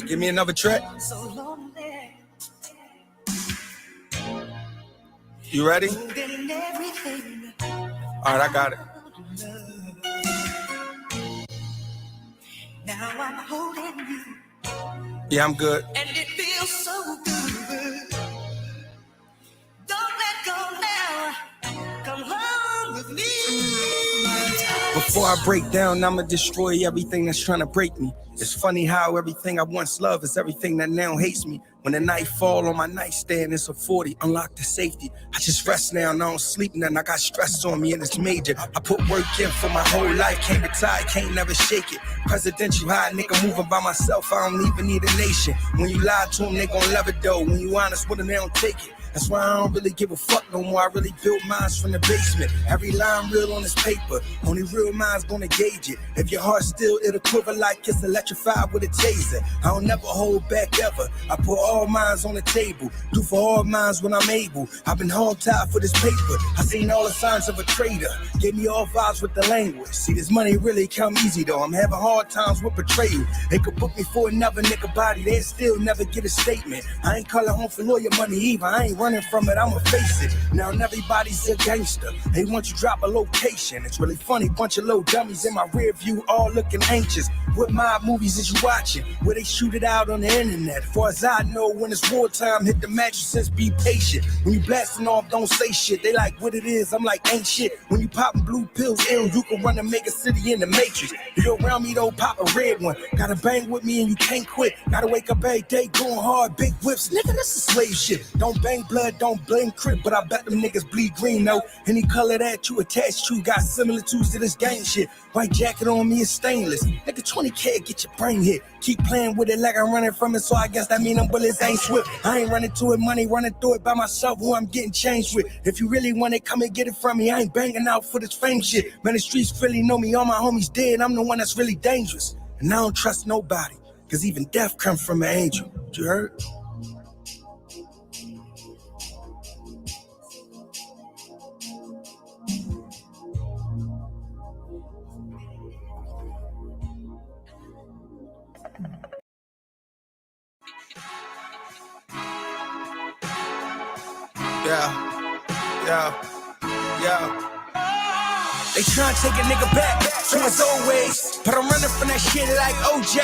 Give me another track. You ready? All right, I got it. Now I'm holding you. Yeah, I'm good. And it feels so good. Don't let go now. Come home with me. Before I break down, I'ma destroy everything that's trying to break me. It's funny how everything I once loved is everything that now hates me. When the night fall on my nightstand, it's a 40, unlock the safety. I just rest now and I don't sleep nothing. I got stress on me and it's major. I put work in for my whole life, can't retire, can't never shake it. Presidential high, nigga moving by myself, I don't even need a nation. When you lie to them, they gon' love it though. When you honest with them, they don't take it. That's why I don't really give a fuck no more. I really built minds from the basement. Every line real on this paper. Only real minds gonna gauge it. If your heart still, it'll quiver like it's electrified with a taser. I don't never hold back ever. I put all minds on the table. Do for all minds when I'm able. I've been hog-tied for this paper. I seen all the signs of a traitor. Gave me all vibes with the language. See, this money really come easy though. I'm having hard times with betrayal. They could book me for another nigga body. They'll still never get a statement. I ain't calling home for lawyer money either. I ain't running from it, I'ma face it. Now everybody's a gangster. They want you to drop a location. It's really funny, bunch of little dummies in my rear view all looking anxious. What mob movies is you watching? Where they shoot it out on the internet. Far as I know, when it's wartime, hit the mattresses, be patient. When you blasting off, don't say shit. They like what it is, I'm like ain't shit. When you popping blue pills, ill, you can run and make a city in the matrix. If you're around me, don't pop a red one. Gotta bang with me and you can't quit. Gotta wake up every day going hard, big whips. Nigga, this is slave shit. Don't bang blood, don't blame crip, but I bet them niggas bleed green though. Any color that you attached to got similitudes to this gang shit. White jacket on me is stainless. Nigga, 20K get your brain hit. Keep playing with it like I'm running from it, so I guess that mean them bullets ain't swift. I ain't running to it, money running through it by myself, who I'm getting changed with. If you really want it, come and get it from me. I ain't banging out for this fame shit. Man, the streets really know me, all my homies dead. I'm the one that's really dangerous. And I don't trust nobody, cause even death comes from an angel. You heard? Yeah. They tryna take a nigga back to his old ways, but I'm running from that shit like OJ.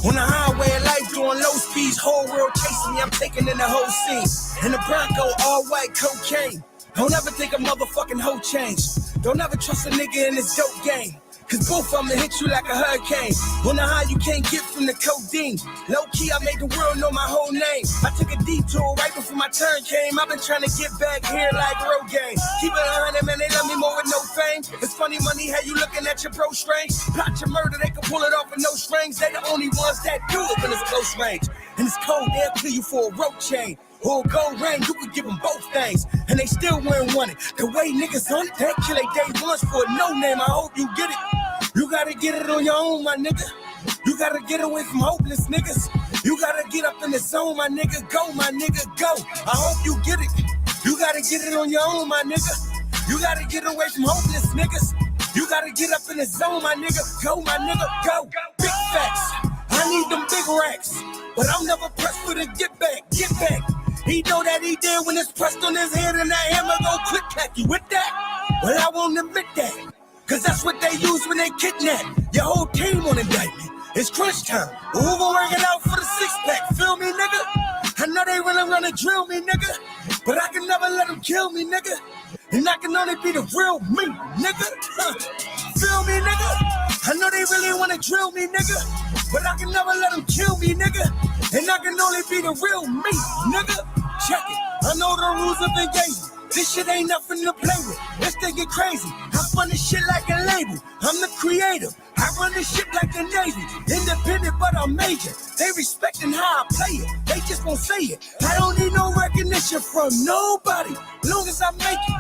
On the highway of life doing low speeds, whole world chasing me, I'm taking in the whole scene. In the Bronco, all white cocaine. Don't ever think a motherfucking hoe change. Don't ever trust a nigga in this dope game. Cause both of them hit you like a hurricane. Wonder how you can't get from the codeine. Low key, I made the world know my whole name. I took a detour right before my turn came. I've been trying to get back here like Rogaine. Keep it 100, man, they love me more with no fame. It's funny money, how you looking at your bro strange. Plot your murder, they can pull it off with no strings. They the only ones that do it when it's close range. And it's cold, they'll kill you for a rope chain. Or a gold ring, you could give them both things. And they still wouldn't want it. The way niggas on it, they kill they day once for a no name. I hope you get it. You gotta get it on your own, my nigga. You gotta get away from hopeless niggas. You gotta get up in the zone, my nigga. Go, my nigga, go. I hope you get it. You gotta get it on your own, my nigga. You gotta get away from hopeless niggas. You gotta get up in the zone, my nigga. Go, my nigga, go. Big facts. I need them big racks. But I'm never pressed for the get back, get back. He know that he did when it's pressed on his head and that hammer go click-clack. You with that? Well, I won't admit that. Cause that's what they use when they kidnap your whole team on indictment. It's crunch time. Who gon' work it out for the six-pack? Feel me, nigga? I know they really wanna drill me, nigga. But I can never let them kill me, nigga. And I can only be the real me, nigga. Feel me, nigga? I know they really wanna drill me, nigga. But I can never let them kill me, nigga. And I can only be the real me, nigga. Check it. I know the rules of engagement. This shit ain't nothing to play with. This thing get crazy. I run this shit like a label. I'm the creator. I run this shit like the Navy. Independent, but I'm major. They respecting how I play it. They just won't say it. I don't need no recognition from nobody. As long as I make it.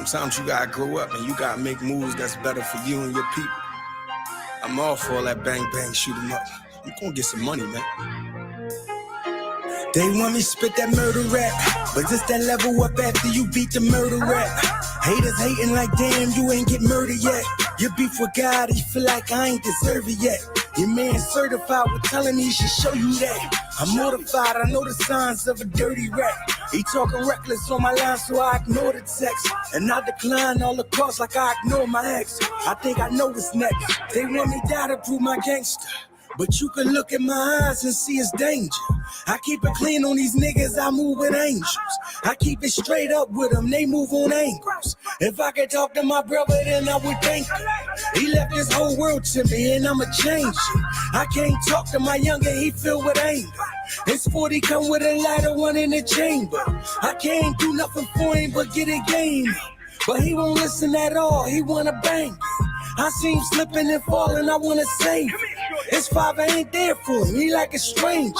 Sometimes you gotta grow up and you gotta make moves that's better for you and your people. I'm all for all that bang bang, shoot 'em up. I'm gonna get some money, man. They want me spit that murder rap, but just that level up after you beat the murder rap. Haters hating like damn, you ain't get murdered yet. Your beef with God, he feel like I ain't deserve it yet. Your man certified with telling me he should show you that. I'm mortified, I know the signs of a dirty rap. He talking reckless on my line, so I ignore the text. And I decline all the calls like I ignore my ex. I think I know what's next. They want me die to prove my gangster, but you can look in my eyes and see it's danger. I keep it clean on these niggas, I move with angels. I keep it straight up with them, they move on angles. If I could talk to my brother, then I would thank him. He left this whole world to me and I'ma change it. I can't talk to my younger, he filled with anger. His 40 come with a lighter, one in the chamber. I can't do nothing for him but get a game. But he won't listen at all, he wanna bang. I see him slipping and falling, I wanna save him. His father ain't there for him, he like a stranger.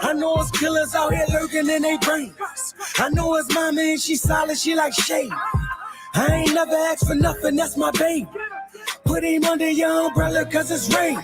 I know his killers out here lurking in they brains. I know his mama and she solid, she like shade. I ain't never asked for nothing, that's my baby. Put him under your umbrella cause it's rain.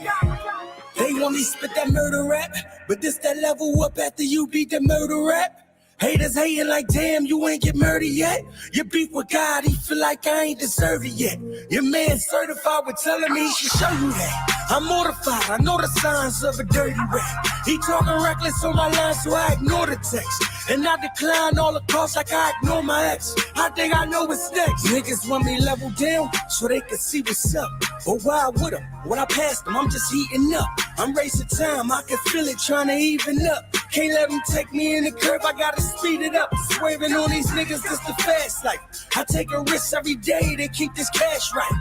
They want me spit that murder rap, but this that level up after you beat the murder rap. Haters hating like damn, you ain't get murdered yet. Your beef with God, he feel like I ain't deserve it yet. Your man certified with telling me he should show you that. I'm mortified, I know the signs of a dirty rap. He talking reckless on my line, so I ignore the text. And I decline all the calls like I ignore my ex. I think I know what's next. Niggas want me level down so they can see what's up. But why would them? When I pass them, I'm just heating up. I'm racing time, I can feel it trying to even up. Can't let them take me in the curve, I gotta speed it up. Swerving on these niggas, just the fast life. I take a risk every day to keep this cash right.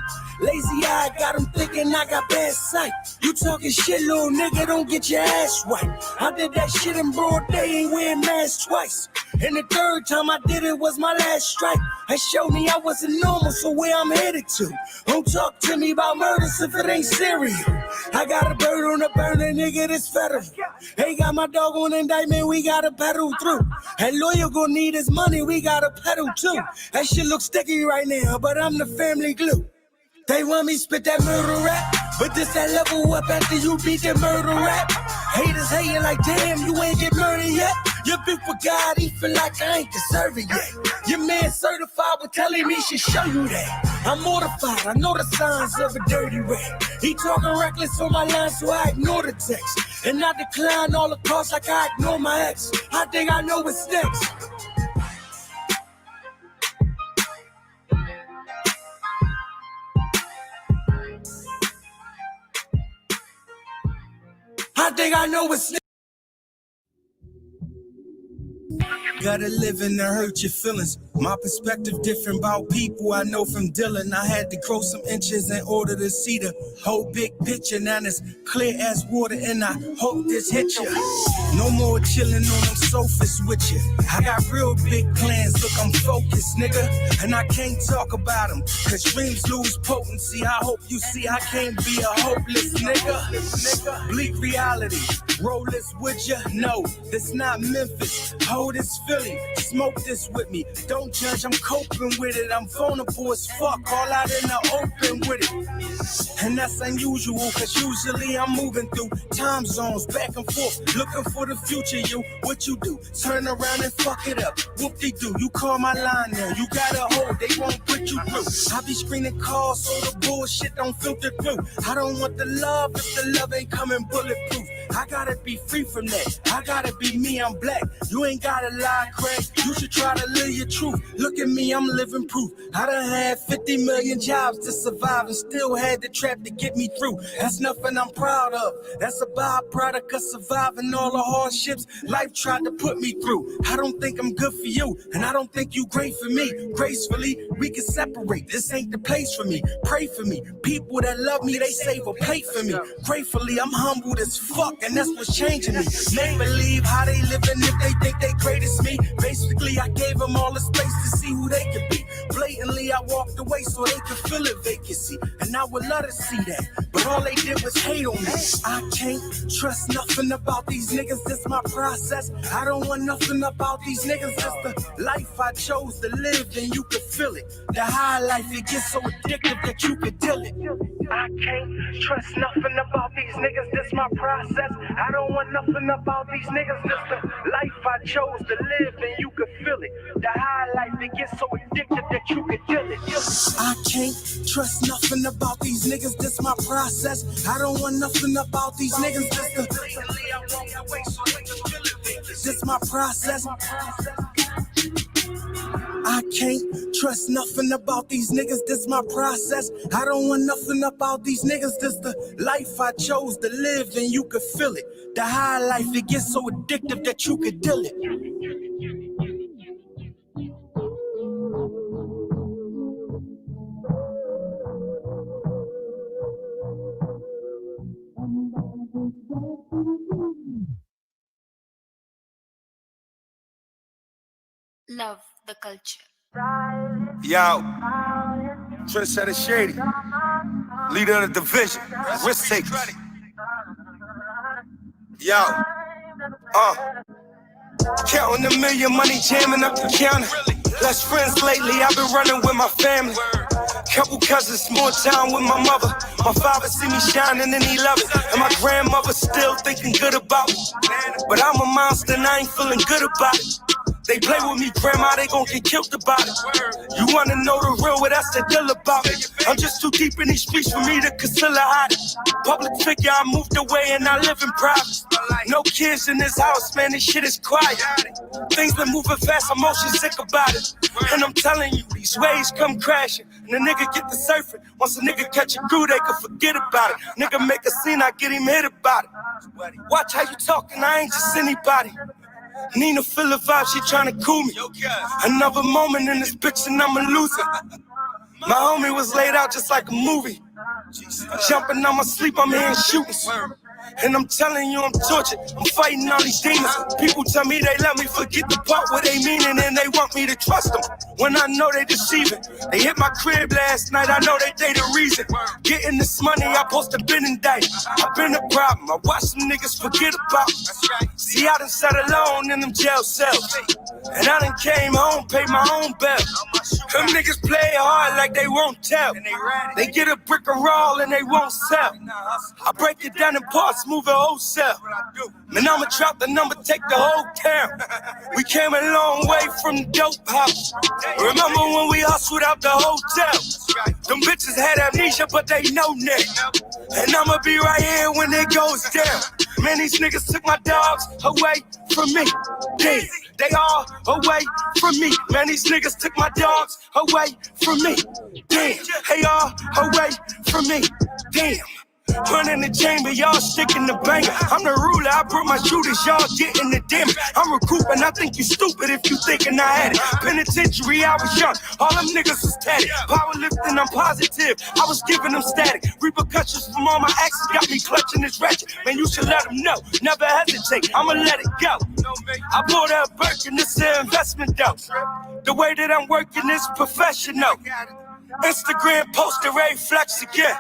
Lazy eye got them thinking I got bad sight. You talking shit, little nigga, don't get your ass right. I did that shit in broad day, ain't wearing masks twice. And the third time I did it was my last strike. That showed me I wasn't normal, so where I'm headed to. Don't talk to me about murders if it ain't serious. I got a bird on a burner, nigga, this federal. Hey, got my dog on indictment, we gotta pedal through. And lawyer gonna need his money, we gotta pedal too. That shit looks sticky right now, but I'm the family glue. They want me spit that murder rap, but this that level up after you beat that murder rap. Haters hating like damn, you ain't get murdered yet. Your beef with God, he feel like I ain't deserve it yet. Your man certified with telling me should show you that. I'm mortified, I know the signs of a dirty rap. He talking reckless on my line, so I ignore the text. And I decline all the calls like I ignore my ex. I think I know what's next. I think I know what's next. Gotta live in to hurt your feelings. My perspective different about people I know from Dylan. I had to grow some inches in order to see the whole big picture. Now it's clear as water and I hope this hit you. No more chilling on them sofas with you. I got real big plans, look I'm focused, nigga. And I can't talk about them, cause dreams lose potency. I hope you see I can't be a hopeless nigga. Bleak reality, roll this with ya? No, this not Memphis, hold this Philly. Smoke this with me, don't judge, I'm coping with it. I'm vulnerable as fuck, all out in the open with it. And that's unusual, cause usually I'm moving through time zones, back and forth, looking for the future. You, what you do? Turn around and fuck it up. Whoop-de-doo, you call my line now, you got a hold, they won't put you through. I be screening calls so the bullshit don't filter through. I don't want the love if the love ain't coming bulletproof. I gotta be free from that, I gotta be me, I'm black. You ain't gotta lie, Craig, you should try to live your truth. Look at me, I'm living proof. I done had 50 million jobs to survive and still had the trap to get me through. That's nothing I'm proud of, that's a byproduct of surviving all the hardships life tried to put me through. I don't think I'm good for you, and I don't think you great for me. Gracefully, we can separate, this ain't the place for me. Pray for me, people that love me, they save a plate for me. Gratefully, I'm humbled as fuck, and that's what's changing me. Make believe how they living if they think they great as me. Basically, I gave them all the space to see who they could be. Blatantly, I walked away so they could feel a vacancy, and I would love to see that, but all they did was hate on me. I can't trust nothing about these niggas, this my process. I don't want nothing about these niggas, just the life I chose to live, and you could feel it. The high life, it gets so addictive that you could deal it. I can't trust nothing about these niggas, this my process. I don't want nothing about these niggas, just the life I chose to live, and you could feel it. The high life, it gets so addictive that you could deal it. I can't trust nothing about these niggas, this my process. I don't want nothing about these niggas, just the this my process. I can't trust nothing about these niggas, this my process. I don't want nothing about these niggas, this the life I chose to live, and you could feel it. The high life, it gets so addictive that you could deal it. Love the culture. Yo, Trendsetter Shady, leader of the division, risk takers. Yo, counting a million, money jamming up the counter. Less friends lately, I've been running with my family. Couple cousins, more time with my mother. My father see me shining and he love it. And my grandmother still thinking good about me. But I'm a monster and I ain't feeling good about it. They play with me, grandma, they gon' get killed about it. You wanna know the real, what that's the deal about it. I'm just too deep in these streets for me to conceal a hide. Public figure, I moved away and I live in private. No kids in this house, man, this shit is quiet. Things been moving fast, I'm motion sick about it. And I'm telling you, these waves come crashing. And a nigga get to surfing. Once a nigga catch a crew, they can forget about it. Nigga make a scene, I get him hit about it. Watch how you talking, I ain't just anybody. Nina feel the vibe, she tryna cool me. Another moment in this bitch and I'm a loser. My homie was laid out just like a movie. Jumping on my sleep, I'm hearing shootings. And I'm telling you, I'm tortured. I'm fighting all these demons. People tell me they let me forget the part what they meaning, and they want me to trust them when I know they deceiving. They hit my crib last night, I know they the reason. Getting this money, I supposed to been indicted. I've been a problem, I watch some niggas forget about me. See, I done sat alone in them jail cells, and I done came home, paid my own bill. Them niggas play hard like they won't tell. They get a brick of raw and they won't sell. I break it down in parts, move it wholesale. Man, I'ma drop the number, take the whole town. We came a long way from the dope house. Remember when we hustled out the hotel? Them bitches had amnesia, but they know now. And I'ma be right here when it goes down. Man, these niggas took my dogs away from me. Damn, they all away from me. Man, these niggas took my dogs away from me. Damn, they all away from me. Damn. Running the chamber, y'all sticking the banger. I'm the ruler, I brought my shooters, y'all getting the damage. I'm recouping, I think you stupid if you thinking I had it. Penitentiary, I was young, all them niggas was tatted. Powerlifting, I'm positive, I was giving them static. Repercussions from all my actions got me clutching this ratchet. Man, you should let them know, never hesitate, I'ma let it go. I bought a Birkin, this is an investment though. The way that I'm working is professional. Instagram poster, Ray flex again.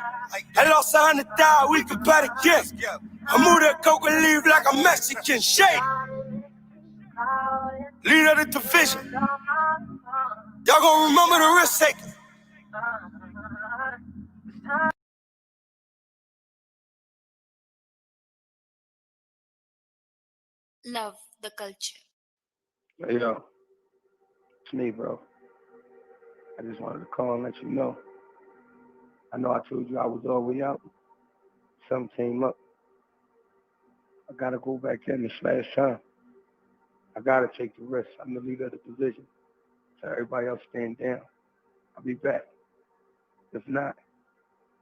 I lost 100,000, we could bet again. I moved that coke and leave like a Mexican. Shade, leader of the division. Y'all gonna remember the risk taker. Love the culture. Hey, yo, it's me, bro. I just wanted to call and let you know. I know I told you I was all the way out. Something came up. I gotta go back in this last time. I gotta take the risk. I'm the leader of the division. So everybody else stand down. I'll be back. If not,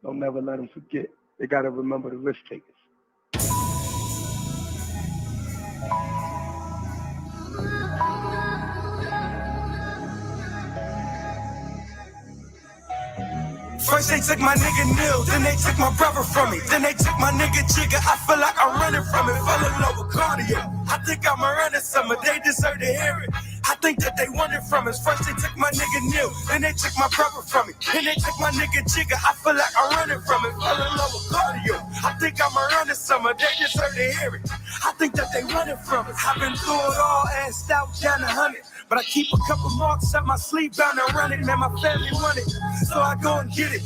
don't never let them forget. They gotta remember the risk takers. First they took my nigga Neil, then they took my brother from me. Then they took my nigga Jigga, I feel like I'm running from it. Fell in love with cardio, I think I'm a running summer. They deserve to hear it, I think that they wanted from us. First they took my nigga Neil, then they took my brother from me. Then they took my nigga Jigga, I feel like I'm running from it. Fell in love with cardio, I think I'm a running summer. They deserve to hear it, I think that they wanted from us. I've been through it all, assed out, down 100. But I keep a couple marks up my sleeve, bound to run it. Man, my family want it, so I go and get it.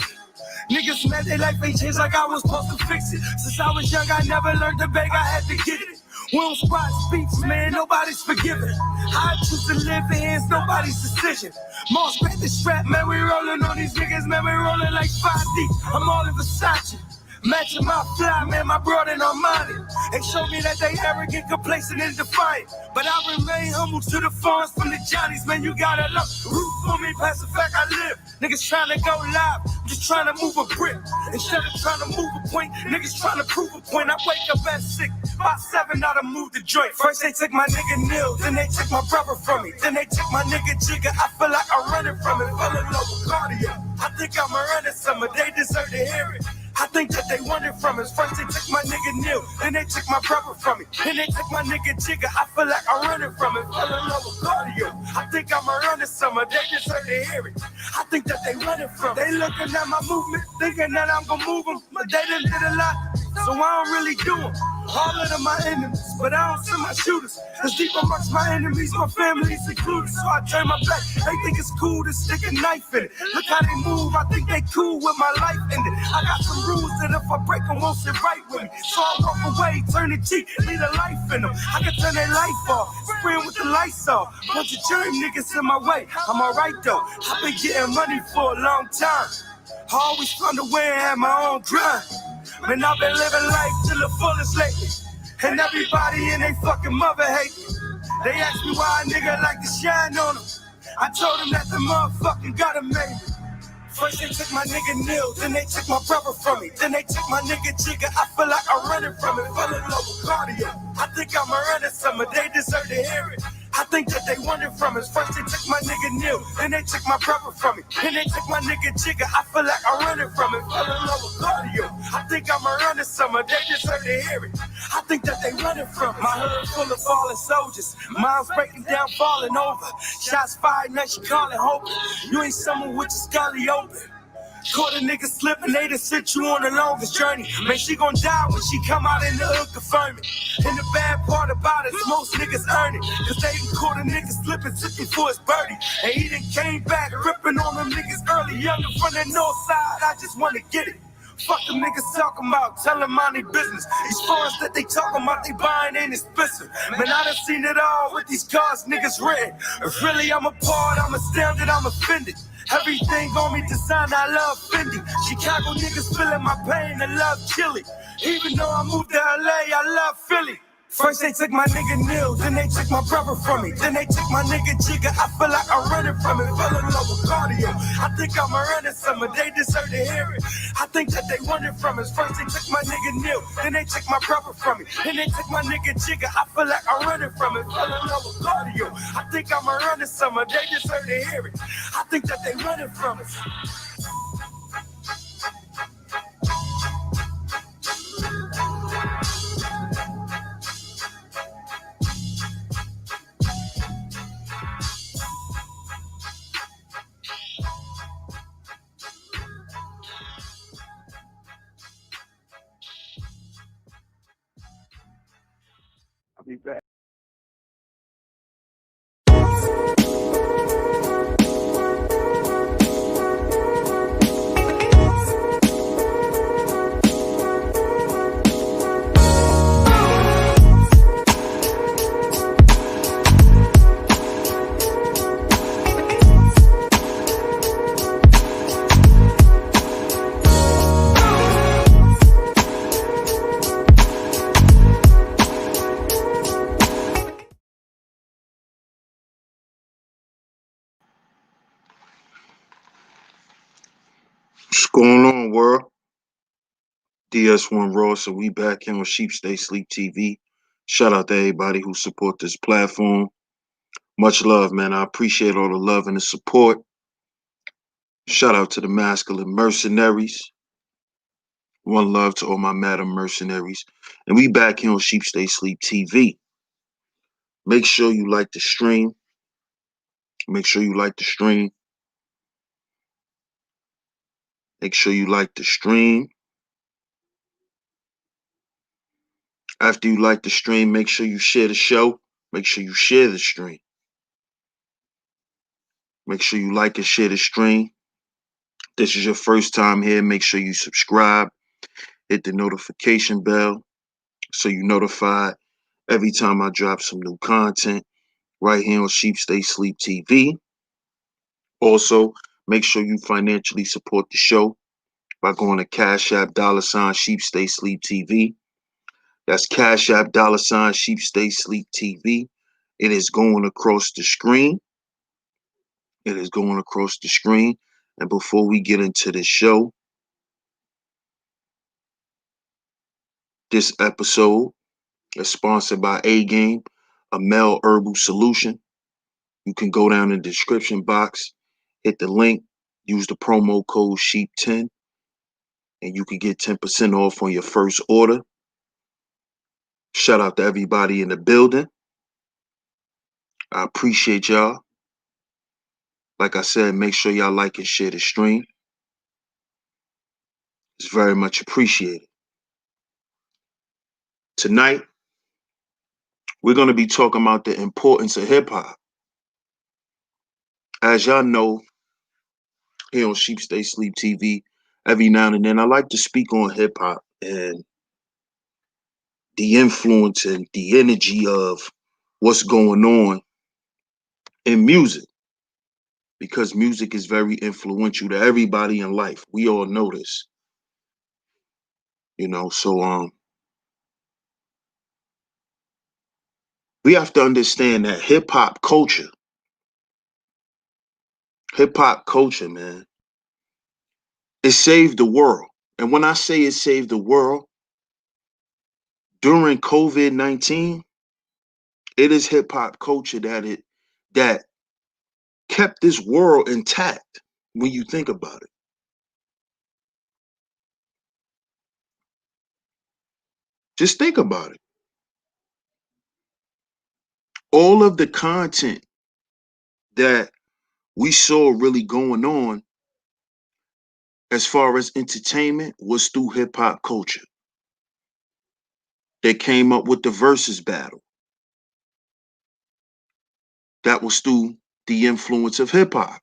Niggas mad they life ain't changed like I was supposed to fix it. Since I was young, I never learned to beg, I had to get it. We don't spot speaks, man, nobody's forgiven. I choose to live in hands, nobody's decision. Most bet the strap, man, we rolling on these niggas, man, we rolling like 5 deep. I'm all in Versace. Matching my fly, man, my brother and Armani. They show me that they arrogant, complacent, and defiant. But I remain humble to the fawns from the Johnnies, man, you gotta look. Root for me, past the fact I live. Niggas trying to go live, I'm just trying to move a brick. Instead of trying to move a point, niggas trying to prove a point. I wake up at 6, by 7, now to move the joint. First they took my nigga Neil, then they took my brother from me. Then they took my nigga Jigga, I feel like I'm running from it. Fell in love with cardio, I think I'm a running summer. They deserve to hear it, I think that they wanted from us. First they took my nigga Neil, then they took my brother from me. Then they took my nigga Jigga, I feel like I'm running from it. Fell in love with cardio, I think I'm a running summer. They deserve to hear it, I think that they running from it. They looking at my movement, thinking that I'm gonna move them, but they done did a lot, so I don't really do them. All of them my enemies, but I don't send my shooters. Cause deep amongst my enemies, my family's included. So I turn my back, they think it's cool to stick a knife in it. Look how they move, I think they cool with my life in it. I got some rules that if I break them, won't sit right with me. So I walk away, turn the cheek, leave a life in them. I can turn their life off, spraying with the lights off. Bunch of germ niggas in my way, I'm alright though. I've been getting money for a long time. I always found a way and had my own grind. Man, I've been living life to the fullest lately, and everybody in they fucking mother hate me. They ask me why a nigga like to shine on them. I told them that the motherfucking gotta make me. First they took my nigga Neil, then they took my brother from me. Then they took my nigga Jigga, I feel like I'm running from it. Fell in love with cardio, I think I'm a running summer. They deserve to hear it, I think that they wanted from us. First they took my nigga Neil, then they took my brother from me. Then they took my nigga Jigga, I feel like I'm running from it. Fell in love with cardio, I think I'm a running summer. They deserve to hear it, I think that they running from it. My hood full of fallen soldiers, minds breaking down, falling over. Shots fired, now she calling hoping you ain't someone with your scully open. Caught a nigga slipping, they done sent you on the longest journey. Man, she gon' die when she come out in the hood, confirm it. And the bad part about it is most niggas earn it. Cause they done caught a nigga slipping, took him for his birdie. And he done came back, ripping on them niggas early. Younger from the north side, I just wanna get it. Fuck them niggas talking about, tell them mind their business. These foreigns that they talking about, they buying ain't expensive. Man, I done seen it all with these cars niggas renting. If really I'm appalled, I'm astounded, I'm offended. Everything on me designed, I love Fendi. Chicago niggas feeling my pain, I love Chili. Even though I moved to LA, I love Philly. First they took my nigga Neil, then they took my brother from me. Then they took my nigga Jigga, I feel like I'm running from it. Fell in love with cardio, I think I'm a running summer. They deserve to hear it, I think that they wanted from us. First they took my nigga Neil, then they took my brother from me. Then they took my nigga Jigga, I feel like I'm running from it. Fell in love with cardio, I think I'm a running summer. They deserve to hear it, I think that they running from us. I'll be back. What's going on, world? DS1 Raw, so we back here on Stay Sleep TV. Shout out to everybody who support this platform. Much love, man. I appreciate all the love and the support. Shout out to the masculine mercenaries. One love to all my madam mercenaries. And we back here on Sheep Stay Sleep TV. Make sure you like the stream. Make sure you like the stream. Make sure you like the stream. After you like the stream, make sure you share the show. Make sure you share the stream. Make sure you like and share the stream. If this is your first time here, make sure you subscribe. Hit the notification bell so you're notified every time I drop some new content right here on Sheep Stay Sleep TV. Also, make sure you financially support the show by going to CashApp $Sheep Stay Sleep TV. That's CashApp $Sheep Stay Sleep TV. It is going across the screen. It is going across the screen. And before we get into the show, this episode is sponsored by A Game, a male herbal solution. You can go down in the description box, hit the link, use the promo code SHEEP10, and you can get 10% off on your first order. Shout out to everybody in the building. I appreciate y'all. Like I said, make sure y'all like and share the stream. It's very much appreciated. Tonight, we're going to be talking about the importance of hip hop. As y'all know, here on Sheep Stay Sleep TV, every now and then I like to speak on hip hop and the influence and the energy of what's going on in music, because music is very influential to everybody in life. We all know this, so we have to understand that hip hop culture, man, it saved the world. And when I say it saved the world, during COVID-19, it is hip hop culture that kept this world intact when you think about it. Just think about it. All of the content that we saw really going on as far as entertainment was through hip hop culture. They came up with the versus battle. That was through the influence of hip hop.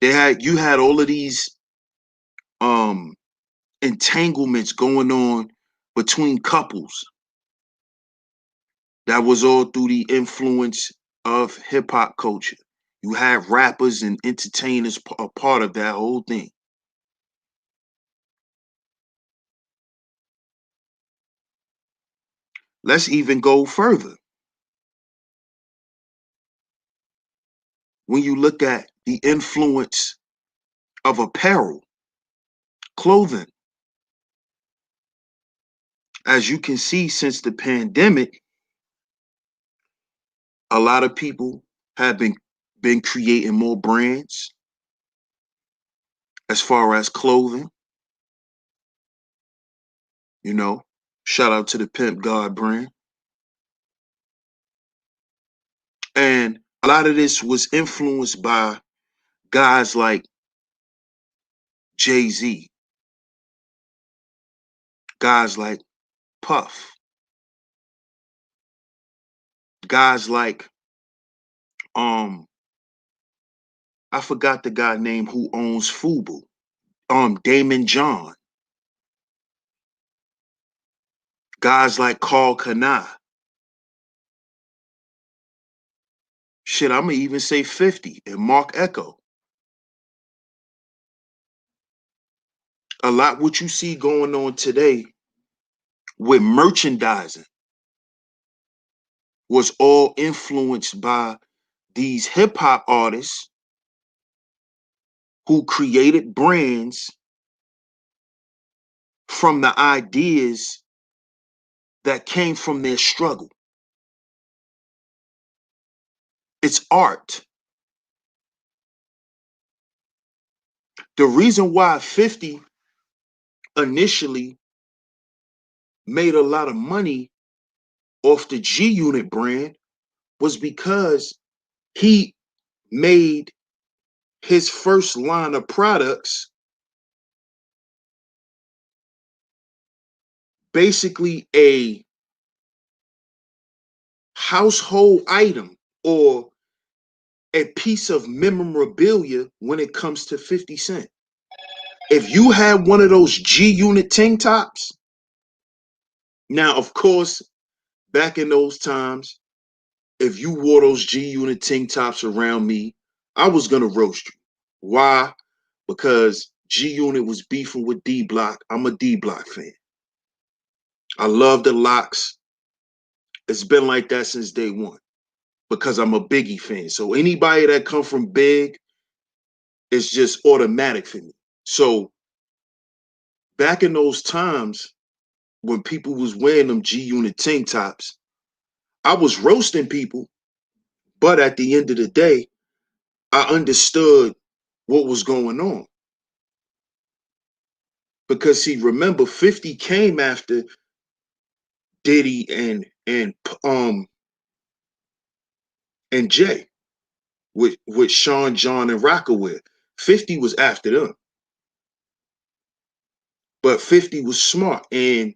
You had all of these entanglements going on between couples. That was all through the influence of hip hop culture. You had rappers and entertainers a part of that whole thing. Let's even go further. When you look at the influence of apparel, clothing, as you can see since the pandemic, a lot of people have been creating more brands as far as clothing. Shout out to the Pimp God brand. And a lot of this was influenced by guys like Jay-Z, guys like Puff, guys like I forgot the guy name who owns Fubu, Damon John, guys like Carl Kanai. Shit, I'm gonna even say 50 and Mark Echo. A lot what you see going on today with merchandising was all influenced by these hip hop artists who created brands from the ideas that came from their struggle. It's art. The reason why 50 initially made a lot of money off the G Unit brand was because he made his first line of products basically a household item or a piece of memorabilia when it comes to 50 Cent. If you had one of those G Unit tank tops, now, of course, back in those times, if you wore those G Unit tank tops around me, I was going to roast you. Why? Because G Unit was beefing with D Block. I'm a D Block fan. I love the locks. It's been like that since day one because I'm a Biggie fan. So anybody that come from Big, it's just automatic for me. So back in those times when people was wearing them G Unit tank tops, I was roasting people, but at the end of the day, I understood what was going on. Because see, remember, 50 came after Diddy and Jay with Sean John and Rockaway. 50 was after them. But 50 was smart. And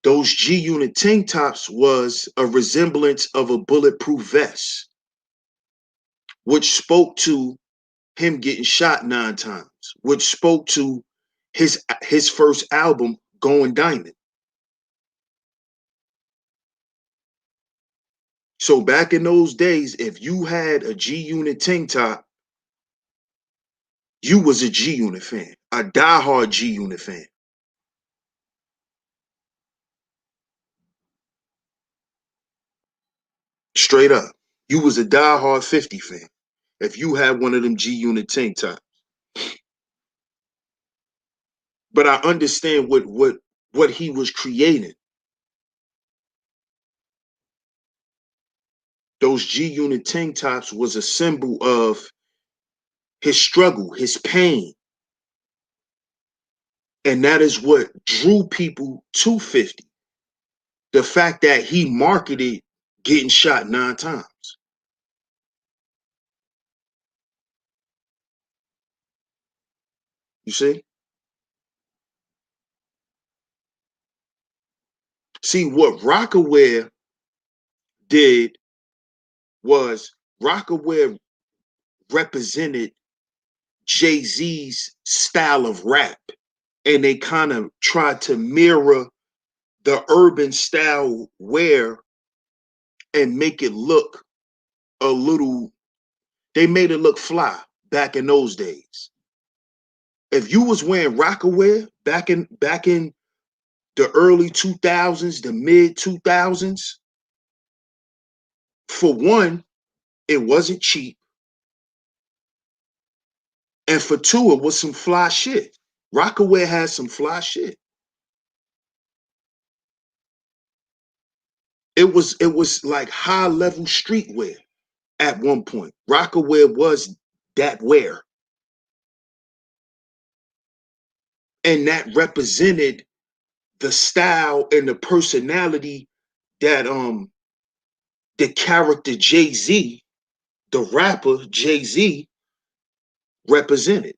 those G Unit tank tops was a resemblance of a bulletproof vest, which spoke to him getting shot 9 times, which spoke to his first album, Going Diamond. So back in those days, if you had a G Unit tank top, you was a G Unit fan, a diehard G Unit fan. Straight up. You was a diehard 50 fan if you had one of them G Unit tank tops. But I understand what he was creating. Those G Unit tank tops was a symbol of his struggle, his pain. And that is what drew people to 50. The fact that he marketed getting shot 9 times. You see? See, what Rockaware did was Rockaware represented Jay-Z's style of rap. And they kind of tried to mirror the urban style wear and make it look a little, they made it look fly back in those days. If you was wearing Rockaware back in the early 2000s, the mid 2000s, for one, it wasn't cheap. And for two, it was some fly shit. Rockaware has some fly shit. It was like high level streetwear at one point. Rockaware was that wear. And that represented the style and the personality that the character Jay-Z, the rapper Jay-Z, represented.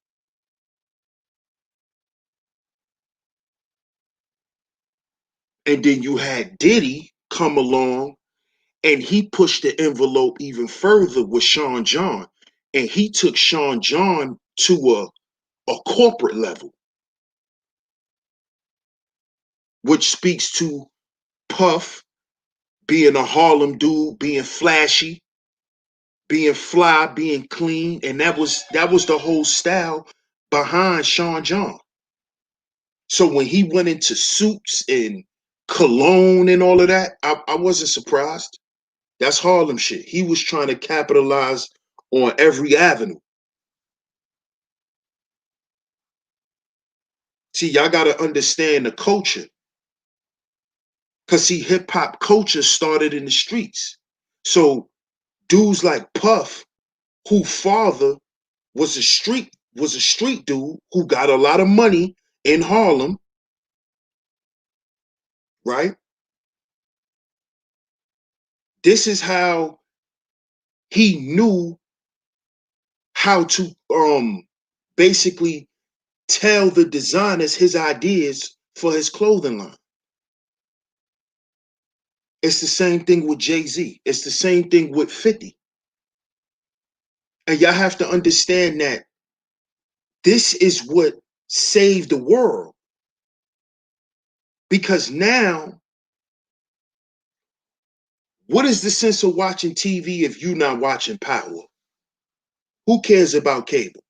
And then you had Diddy come along and he pushed the envelope even further with Sean John. And he took Sean John to a corporate level, which speaks to Puff being a Harlem dude, being flashy, being fly, being clean. And that was the whole style behind Sean John. So when he went into suits and cologne and all of that, I wasn't surprised. That's Harlem shit. He was trying to capitalize on every avenue. See, y'all got to understand the culture. Because, see, hip-hop culture started in the streets. So dudes like Puff, whose father was was a street dude who got a lot of money in Harlem, right? This is how he knew how to basically tell the designers his ideas for his clothing line. It's the same thing with Jay-Z. It's the same thing with 50. And y'all have to understand that this is what saved the world. Because now, what is the sense of watching TV if you're not watching Power? Who cares about cable?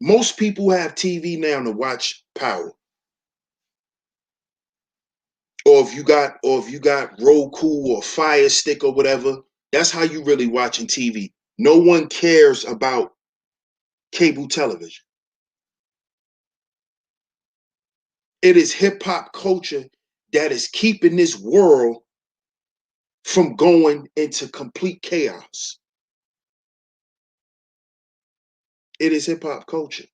Most people have TV now to watch Power. Or if you got Roku or Fire Stick or whatever, that's how you really watching TV. No one cares about cable television. It is hip hop culture that is keeping this world from going into complete chaos. It is hip hop culture.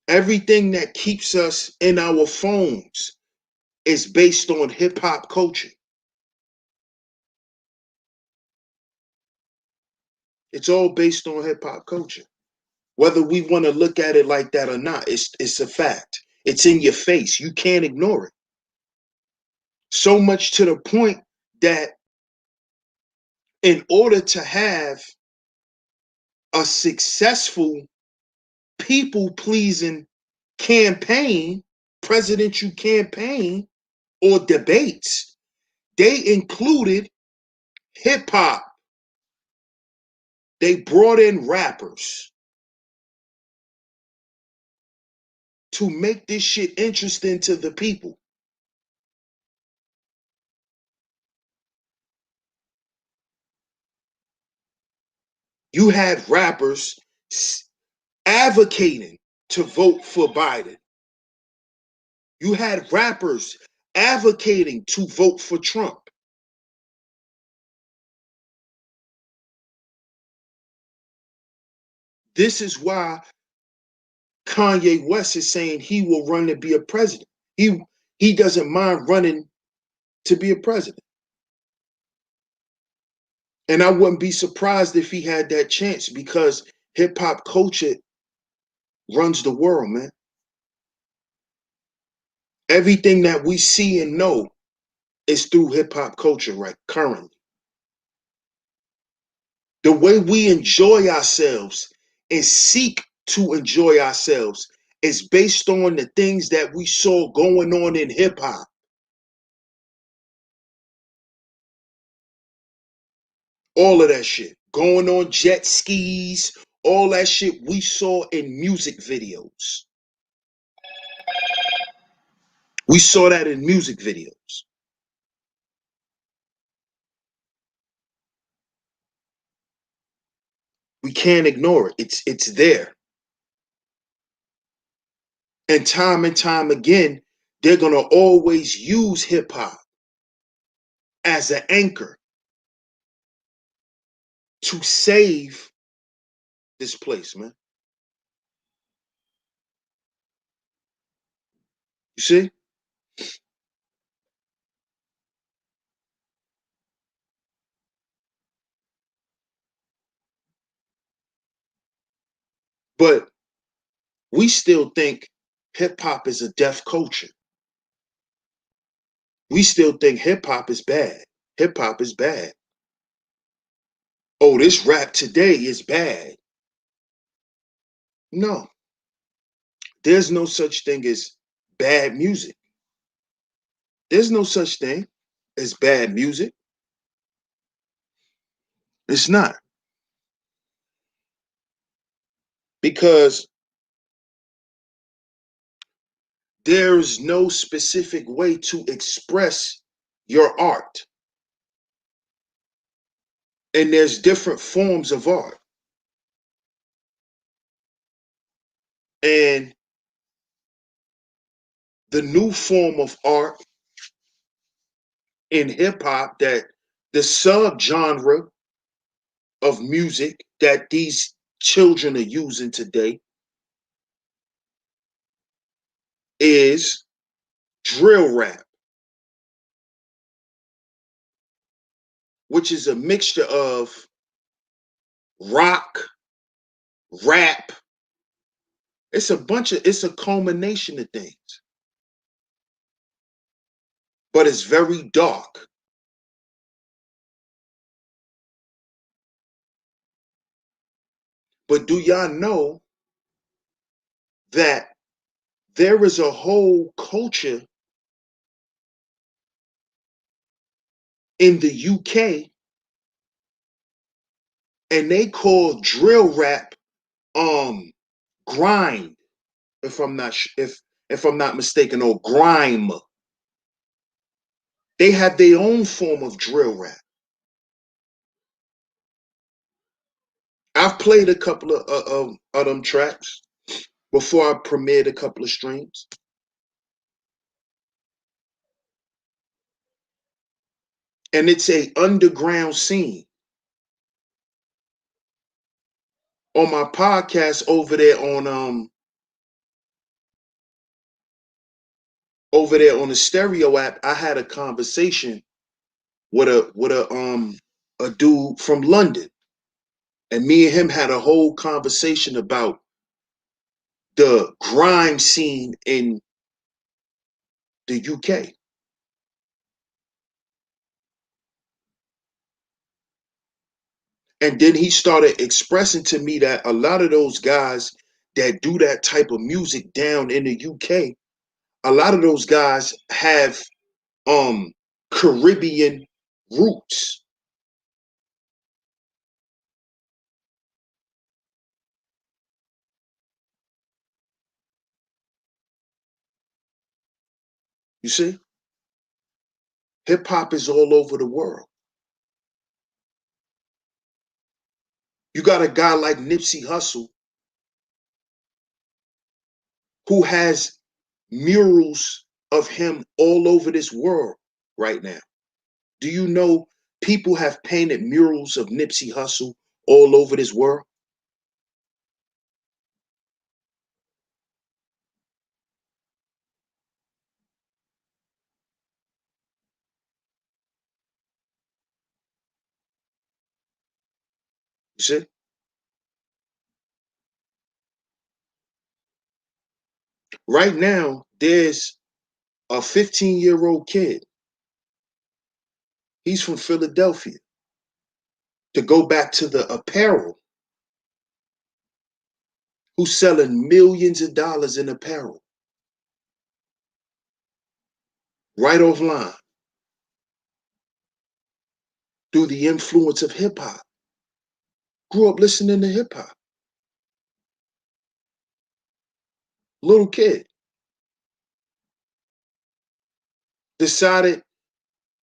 Everything that keeps us in our phones is based on hip hop culture. It's all based on hip hop culture. Whether we want to look at it like that or not, it's a fact. It's in your face. You can't ignore it. So much to the point that in order to have a successful people-pleasing campaign, presidential campaign, or debates, they included hip hop. They brought in rappers to make this shit interesting to the people. You had rappers advocating to vote for Biden. You had rappers advocating to vote for Trump. This is why Kanye West is saying he will run to be a president. He doesn't mind running to be a president. And I wouldn't be surprised if he had that chance because hip hop culture runs the world, man. Everything that we see and know is through hip hop culture right currently. The way we enjoy ourselves and seek to enjoy ourselves is based on the things that we saw going on in hip hop. All of that shit. Going on jet skis, all that shit we saw in music videos. We saw that in music videos. We can't ignore it. It's there. And time again, they're going to always use hip hop as an anchor to save this place, man. You see? But we still think hip hop is a deaf culture. We still think hip hop is bad. Hip hop is bad. Oh, this rap today is bad. No, there's no such thing as bad music. There's no such thing as bad music. It's not. Because there's no specific way to express your art. And there's different forms of art. And the new form of art in hip hop that the subgenre of music that these children are using today is drill rap, which is a mixture of rock, rap. It's a culmination of things, but it's very dark. But do y'all know that there is a whole culture in the UK, and they call drill rap grind, if I'm not mistaken, or grime. They have their own form of drill rap. I've played a couple of them tracks before I premiered a couple of streams. And it's a underground scene. On my podcast over there on the stereo app, I had a conversation with a dude from London. And me and him had a whole conversation about the grime scene in the UK. And then he started expressing to me that a lot of those guys that do that type of music down in the UK, a lot of those guys have Caribbean roots. You see? Hip hop is all over the world. You got a guy like Nipsey Hussle who has murals of him all over this world right now. Do you know people have painted murals of Nipsey Hussle all over this world? You see? Right now, there's a 15-year-old kid. He's from Philadelphia. To go back to the apparel, who's selling millions of dollars in apparel right offline through the influence of hip hop. Grew up listening to hip hop. Little kid. Decided,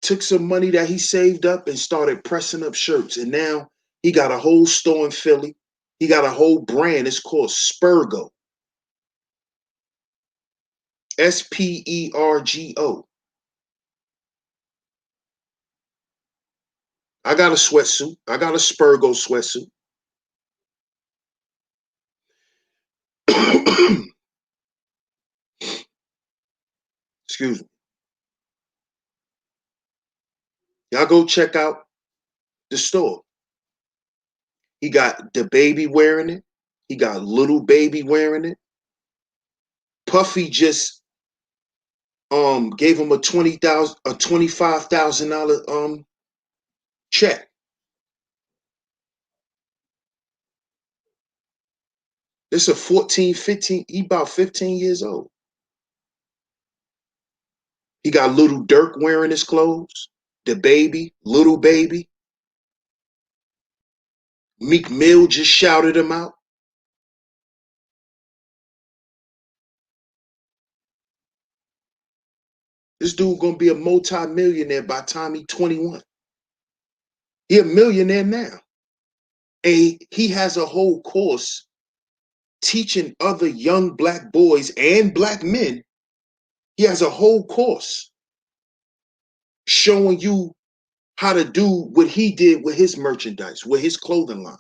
took some money that he saved up and started pressing up shirts. And now he got a whole store in Philly. He got a whole brand. It's called Spurgo. Spergo. I got a sweatsuit. I got a Spurgo sweatsuit. Excuse me. Y'all go check out the store. He got the baby wearing it. He got little baby wearing it. Puffy just gave him a $25,000 check. This a 14, 15, he about 15 years old. He got little Dirk wearing his clothes. The baby, little baby. Meek Mill just shouted him out. This dude gonna be a multi-millionaire by the time he's 21. He a millionaire now. And he has a whole course teaching other young black boys and black men. He has a whole course showing you how to do what he did with his merchandise, with his clothing line.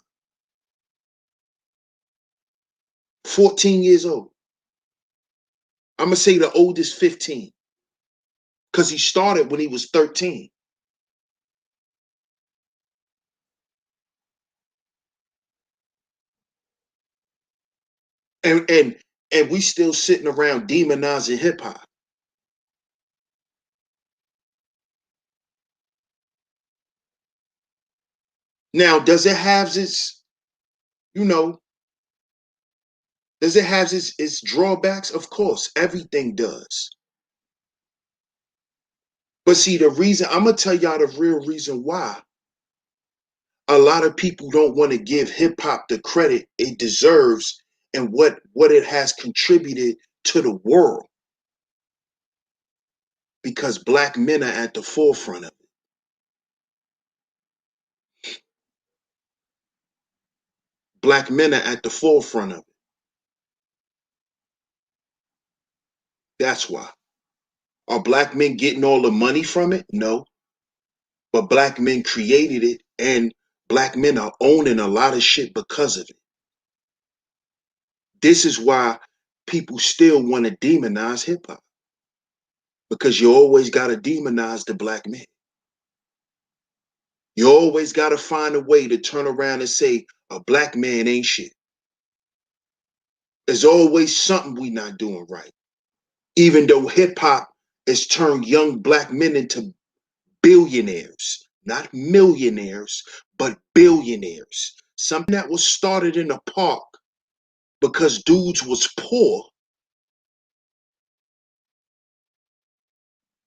14 years old. I'm going to say the oldest 15 because he started when he was 13. And we still sitting around demonizing hip hop. Now, does it have its, does it have its drawbacks? Of course, everything does. But see, the reason, I'm going to tell y'all the real reason why a lot of people don't want to give hip hop the credit it deserves and what it has contributed to the world. Because black men are at the forefront of it. Black men are at the forefront of it. That's why. Are black men getting all the money from it? No. But black men created it, and black men are owning a lot of shit because of it. This is why people still want to demonize hip hop. Because you always got to demonize the black man. You always got to find a way to turn around and say a black man ain't shit. There's always something we not doing right. Even though hip hop has turned young black men into billionaires, not millionaires, but billionaires. Something that was started in a park because dudes was poor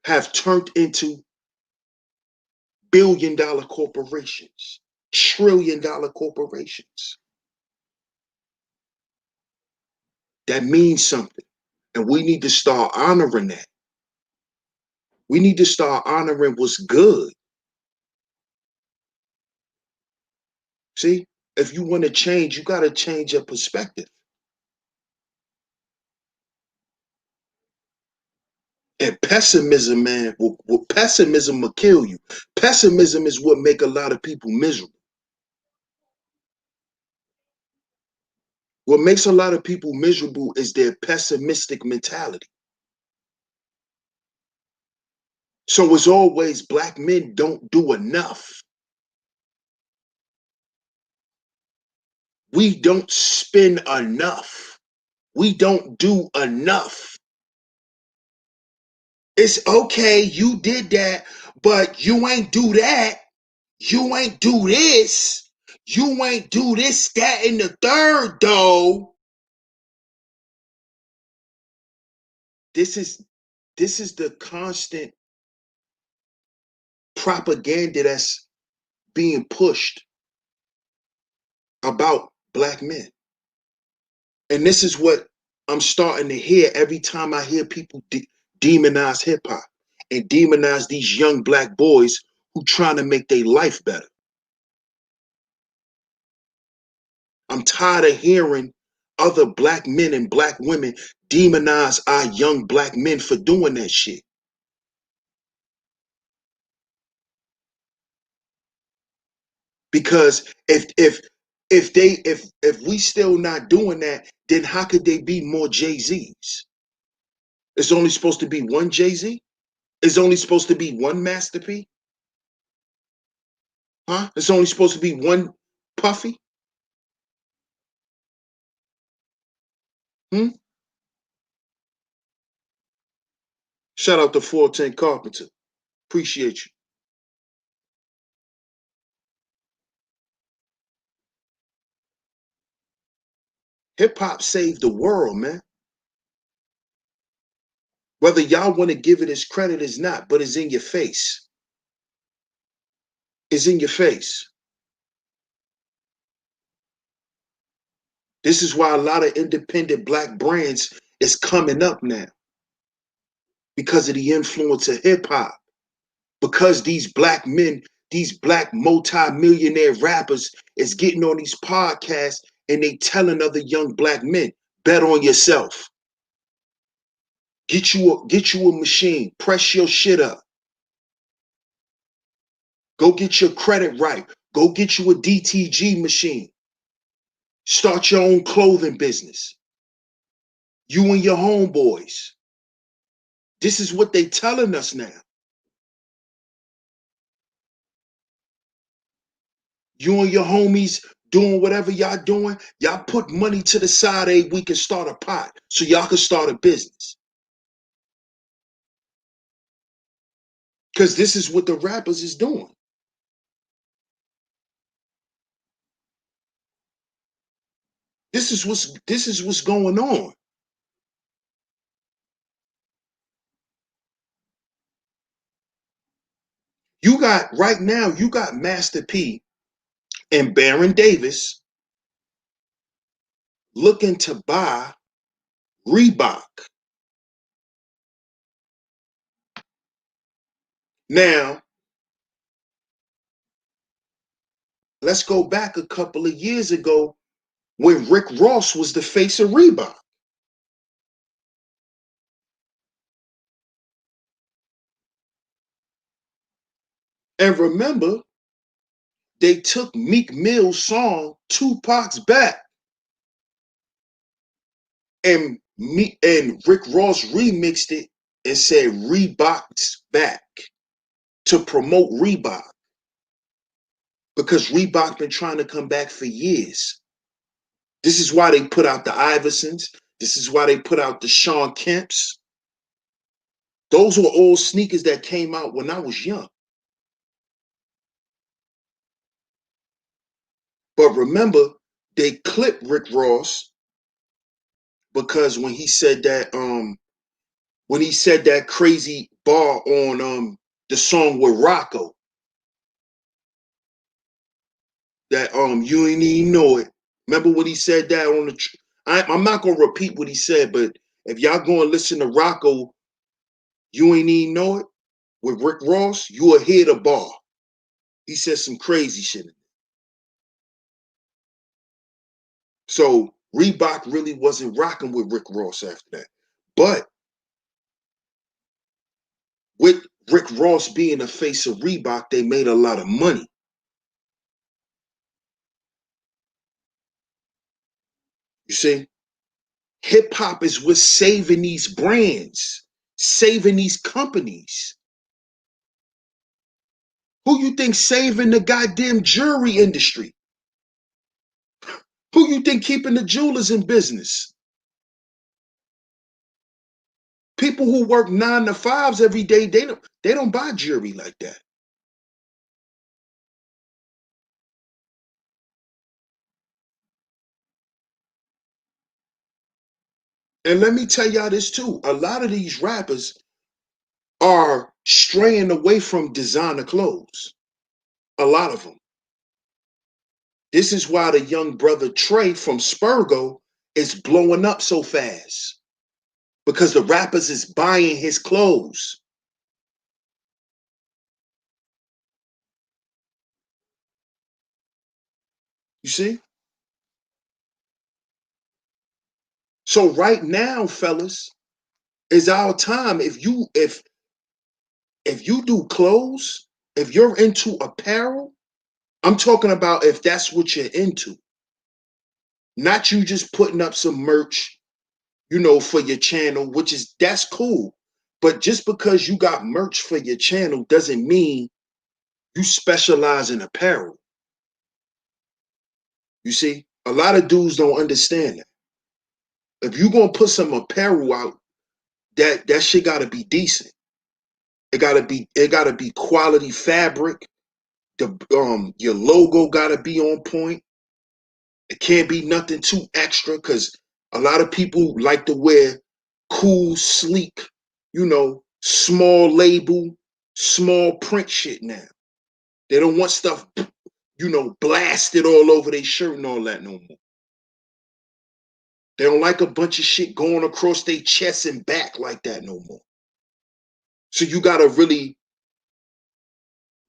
have turned into billion-dollar corporations, trillion-dollar corporations. That means something. And we need to start honoring that. We need to start honoring what's good. See, if you want to change, you got to change your perspective. And pessimism, man, pessimism will kill you. Pessimism is what make a lot of people miserable. What makes a lot of people miserable is their pessimistic mentality. So it's always black men don't do enough. We don't spend enough. We don't do enough. It's okay, you did that, but you ain't do that. You ain't do this. You ain't do this, that, and the third, though. This is the constant propaganda that's being pushed about black men. And this is what I'm starting to hear every time I hear people demonize hip hop and demonize these young black boys who trying to make their life better. I'm tired of hearing other black men and black women demonize our young black men for doing that shit. Because if we still not doing that, then how could they be more Jay-Z's? It's only supposed to be one Jay-Z? It's only supposed to be one Master P? Huh? It's only supposed to be one Puffy? Hmm? Shout out to 410 Carpenter. Appreciate you. Hip hop saved the world, man. Whether y'all want to give it its credit or not, but it's in your face. It's in your face. This is why a lot of independent black brands is coming up now. Because of the influence of hip hop. Because these black men, these black multi-millionaire rappers is getting on these podcasts and they telling other young black men, bet on yourself. Get you a machine, press your shit up. Go get your credit right. Go get you a DTG machine. Start your own clothing business. You and your homeboys. This is what they telling us now. You and your homies doing whatever y'all doing. Y'all put money to the side a week and start a pot so y'all can start a business. Because this is what the rappers is doing. This is what's going on. You got right now, you got Master P and Baron Davis looking to buy Reebok. Now, let's go back a couple of years ago when Rick Ross was the face of Reebok. And remember, they took Meek Mill's song Tupac's Back and Rick Ross remixed it and said Reebok's Back to promote Reebok because Reebok been trying to come back for years. This is why they put out the Iversons. This is why they put out the Shawn Kemps. Those were all sneakers that came out when I was young. But remember, they clipped Rick Ross because when he said that crazy bar on the song with Rocco, that you ain't even know it. Remember what he said that on the I'm not gonna repeat what he said, but if y'all go and listen to Rocco, you ain't even know it with Rick Ross, you will hear the bar. He said some crazy shit. So Reebok really wasn't rocking with Rick Ross after that. But with Rick Ross being the face of Reebok, they made a lot of money. You see? Hip hop is what's saving these brands, saving these companies. Who you think saving the goddamn jewelry industry? Who you think keeping the jewelers in business? People who work 9 to 5s every day, they don't buy jewelry like that. And let me tell y'all this too. A lot of these rappers are straying away from designer clothes. A lot of them. This is why the young brother Trey from Spurgo is blowing up so fast. Because the rappers is buying his clothes. You see? So right now, fellas, is our time. If you do clothes, if you're into apparel, I'm talking about if that's what you're into. Not you just putting up some merch, for your channel, that's cool. But just because you got merch for your channel doesn't mean you specialize in apparel. You see, a lot of dudes don't understand that. If you're gonna put some apparel out, that shit gotta be decent. It gotta be quality fabric. Your logo gotta be on point. It can't be nothing too extra because a lot of people like to wear cool, sleek, small label, small print shit now. They don't want stuff, blasted all over their shirt and all that no more. They don't like a bunch of shit going across their chest and back like that no more. So you gotta really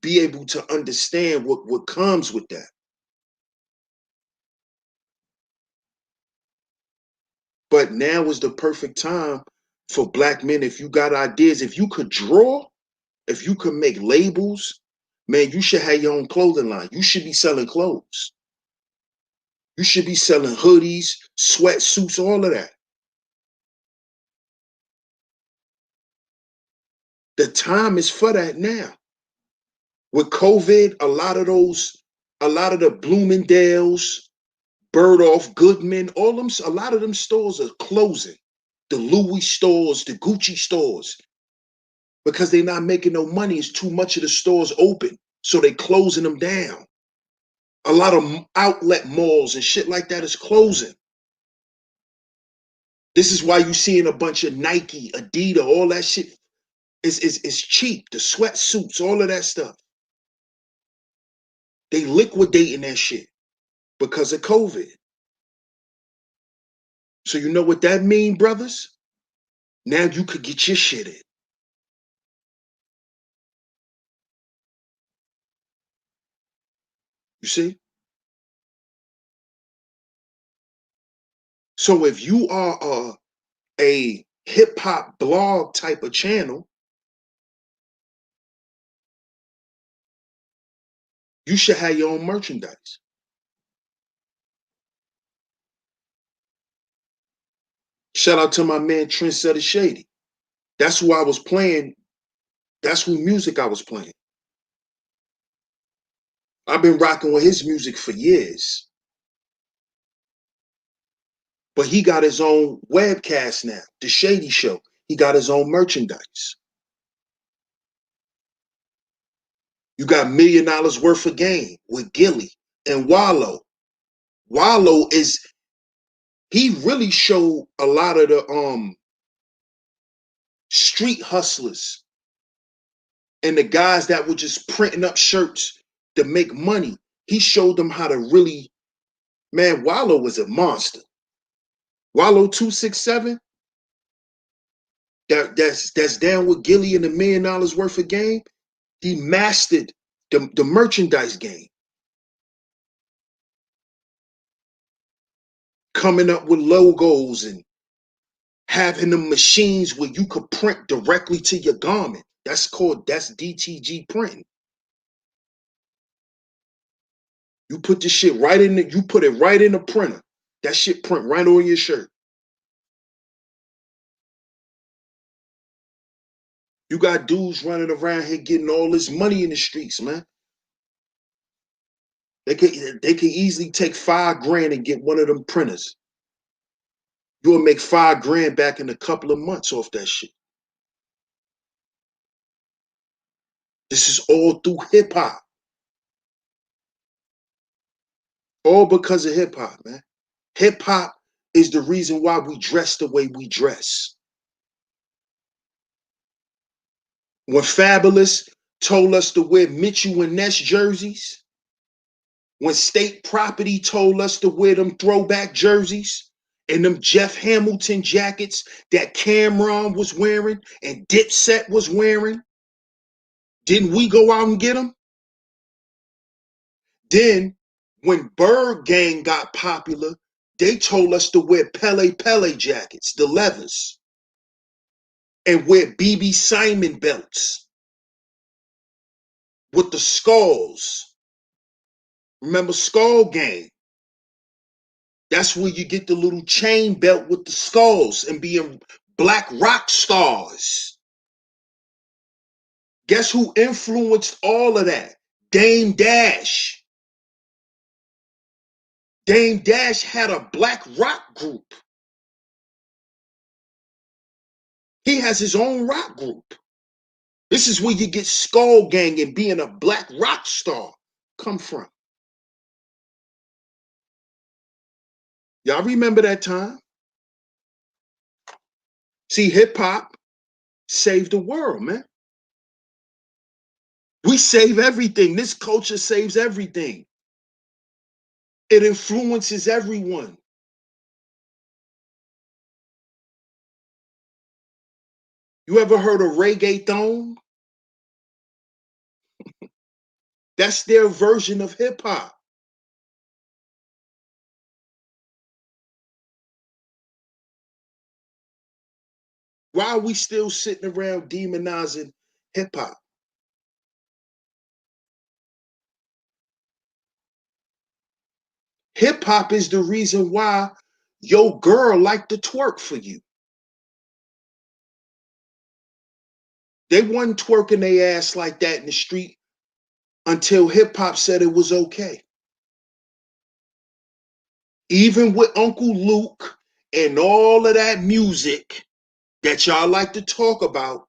be able to understand what comes with that. But now is the perfect time for black men. If you got ideas, if you could draw, if you could make labels, Man, you should have your own clothing line. You should be selling clothes. You should be selling hoodies, sweatsuits, all of that. The time is for that now. With COVID, a lot of the Bloomingdale's, Bergdorf, Goodman, a lot of them stores are closing. The Louis stores, the Gucci stores, because they're not making no money. It's too much of the stores open, so they closing them down. A lot of outlet malls and shit like that is closing. This is why you seeing a bunch of Nike, Adidas, all that shit is cheap. The sweatsuits, all of that stuff. They liquidating that shit because of COVID. So you know what that mean, brothers? Now you could get your shit in. You see? So if you are a hip hop blog type of channel, you should have your own merchandise. Shout out to my man Trendsetter Shady. That's who I was playing. That's who music I was playing. I've been rocking with his music for years. But he got his own webcast now, The Shady Show. He got his own merchandise. You got $1 million worth of game with Gilly and Wallow. Wallow he really showed a lot of the street hustlers and the guys that were just printing up shirts to make money. He showed them how to really, man, Wallow was a monster. Wallow 267, that's down with Gilly and $1 million worth of game. He mastered the merchandise game. Coming up with logos and having the machines where you could print directly to your garment. That's DTG printing. You put the shit right in you put it right in the printer. That shit print right on your shirt. You got dudes running around here getting all this money in the streets, man. They could easily take $5 grand and get one of them printers. You'll make $5 grand back in a couple of months off that shit. This is all through hip hop. All because of hip hop, man. Hip hop is the reason why we dress the way we dress. When Fabulous told us to wear Mitchell and Ness jerseys, when State Property told us to wear them throwback jerseys and them Jeff Hamilton jackets that Cameron was wearing and Dipset was wearing, didn't we go out and get them? Then when Bird Gang got popular, they told us to wear Pele jackets, the leathers, and wear BB Simon belts with the skulls. Remember Skull Gang? That's where you get the little chain belt with the skulls and being black rock stars. Guess who influenced all of that? Dame Dash. Dame Dash had a black rock group. He has his own rock group. This is where you get Skull Gang and being a black rock star come from. Y'all remember that time? See, hip hop saved the world, man. We save everything. This culture saves everything. It influences everyone. You ever heard of reggaeton? That's their version of hip hop. Why are we still sitting around demonizing hip hop? Hip hop is the reason why your girl like to twerk for you. They wasn't twerking their ass like that in the street until hip hop said it was okay. Even with Uncle Luke and all of that music that y'all like to talk about,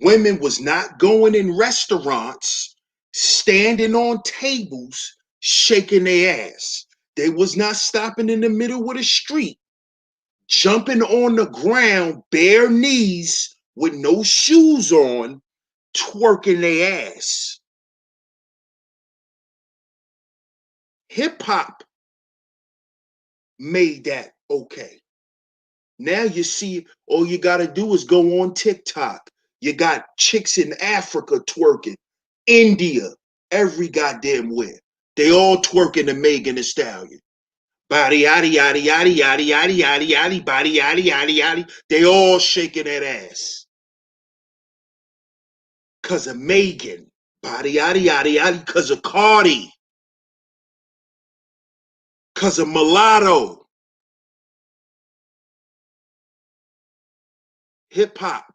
women was not going in restaurants, standing on tables, shaking their ass. They was not stopping in the middle of the street, jumping on the ground, bare knees, with no shoes on, twerking their ass. Hip hop made that okay. Now you see, all you gotta do is go on TikTok. You got chicks in Africa twerking, India, every goddamn where. They all twerking to Megan Thee Stallion. Body yaddy yaddy yaddy yaddy yaddy yaddy yaddy body yaddy yaddy yaddy. They all shaking that ass. Cause of Megan. Body yaddy yaddy yaddy. Cause of Cardi. Cause of Mulatto. Hip hop.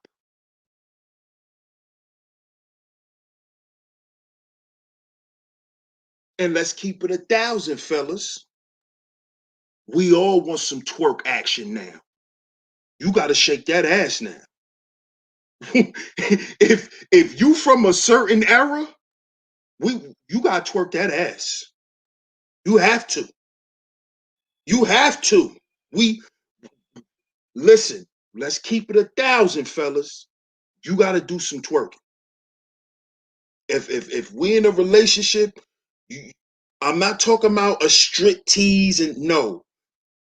And let's keep it 1,000, fellas. We all want some twerk action now. You got to shake that ass now. if you from a certain era, you got to twerk that ass. You have to. You have to. We listen. Let's keep it 1,000, fellas. You got to do some twerking. If we in a relationship, I'm not talking about a strict tease and no.